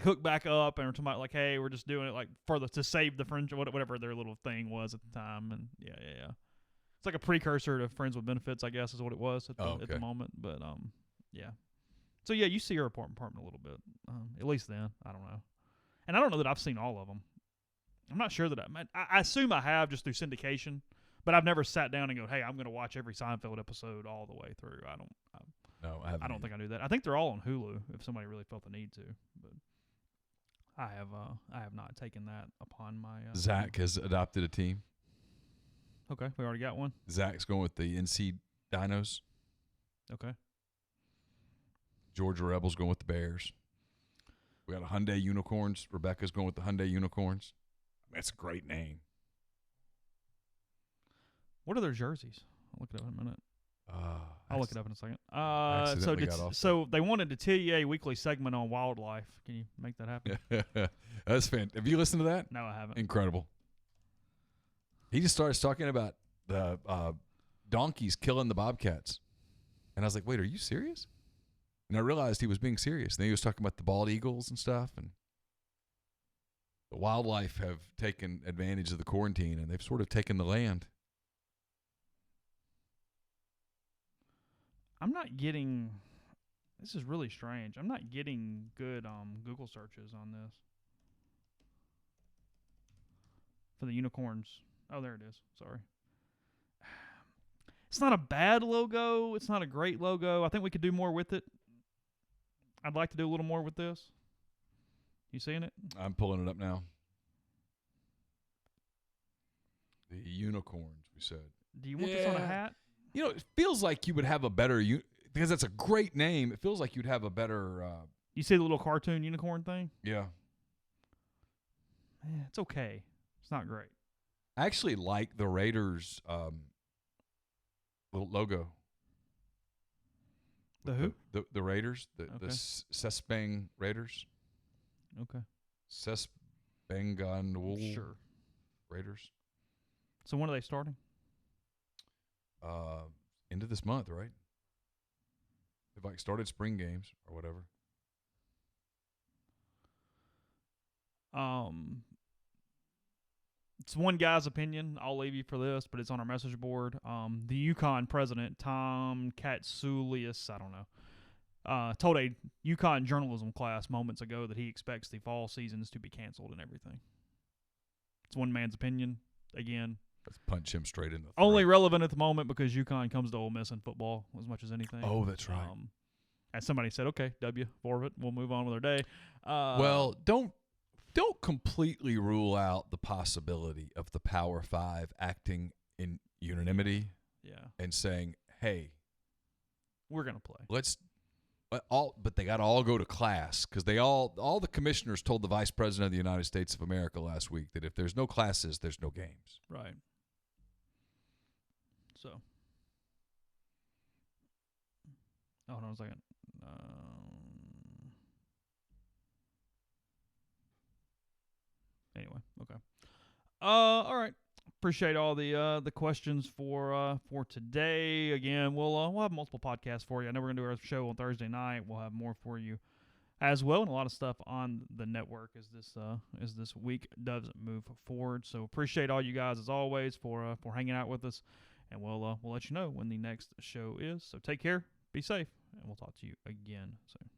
Speaker 1: hook back up and are talking about, like, hey, we're just doing it like to save the friendship, whatever their little thing was at the time. And yeah. It's like a precursor to Friends with Benefits, I guess, is what it was at the moment. But yeah. So yeah, you see her apartment a little bit, at least then. I don't know, and I don't know that I've seen all of them. I'm not sure that I assume I have just through syndication, but I've never sat down and go, hey, I'm going to watch every Seinfeld episode all the way through. I don't think I do that. I think they're all on Hulu if somebody really felt the need to, but I have not taken that upon my.
Speaker 2: Zach has adopted a team.
Speaker 1: Okay, we already got one.
Speaker 2: Zach's going with the NC Dinos.
Speaker 1: Okay.
Speaker 2: Georgia Rebels going with the Bears. We got a Hyundai Unicorns. Rebecca's going with the Hyundai Unicorns. That's a great name.
Speaker 1: What are their jerseys? I'll look it up in a minute. I'll look it up in a second. So they wanted to tell you a weekly segment on wildlife. Can you make that happen?
Speaker 2: That's fantastic. Have you listened to that?
Speaker 1: No, I haven't.
Speaker 2: Incredible. He just starts talking about the donkeys killing the bobcats. And I was like, wait, are you serious? And I realized he was being serious. And then he was talking about the bald eagles and stuff. And the wildlife have taken advantage of the quarantine, and they've sort of taken the land.
Speaker 1: I'm not getting. This is really strange. I'm not getting good Google searches on this for the unicorns. Oh, there it is. Sorry. It's not a bad logo. It's not a great logo. I think we could do more with it. I'd like to do a little more with this. You seeing it?
Speaker 2: I'm pulling it up now. The unicorns, we said.
Speaker 1: Do you want this on a hat?
Speaker 2: You know, it feels like you would have a better because that's a great name. It feels like you'd have a better.
Speaker 1: You see the little cartoon unicorn thing?
Speaker 2: Yeah.
Speaker 1: It's okay. It's not great.
Speaker 2: I actually like the Raiders little logo.
Speaker 1: The who?
Speaker 2: The Raiders. The
Speaker 1: Okay.
Speaker 2: Sespang Raiders.
Speaker 1: Okay.
Speaker 2: Sespanganwool
Speaker 1: Sure.
Speaker 2: Raiders.
Speaker 1: So when are they starting?
Speaker 2: End of this month, right? They've like started spring games or whatever.
Speaker 1: It's one guy's opinion. I'll leave you for this, but it's on our message board. The UConn president, Tom Katsoulias, I don't know, told a UConn journalism class moments ago that he expects the fall seasons to be canceled and everything. It's one man's opinion. Again,
Speaker 2: let's punch him straight in the throat.
Speaker 1: Only relevant at the moment because UConn comes to Ole Miss in football as much as anything.
Speaker 2: Oh, that's right.
Speaker 1: And somebody said, okay, forfeit. We'll move on with our day.
Speaker 2: Well, don't completely rule out the possibility of the Power Five acting in unanimity.
Speaker 1: Yeah.
Speaker 2: And saying, hey,
Speaker 1: we're going to play.
Speaker 2: But they got to all go to class because all the commissioners told the Vice President of the United States of America last week that if there's no classes, there's no games.
Speaker 1: Right. So. Hold on a second. Anyway, okay. All right. Appreciate all the questions for today. Again, we'll have multiple podcasts for you. I know we're gonna do our show on Thursday night. We'll have more for you as well, and a lot of stuff on the network as this week does move forward. So appreciate all you guys as always for hanging out with us, and we'll let you know when the next show is. So take care, be safe, and we'll talk to you again soon.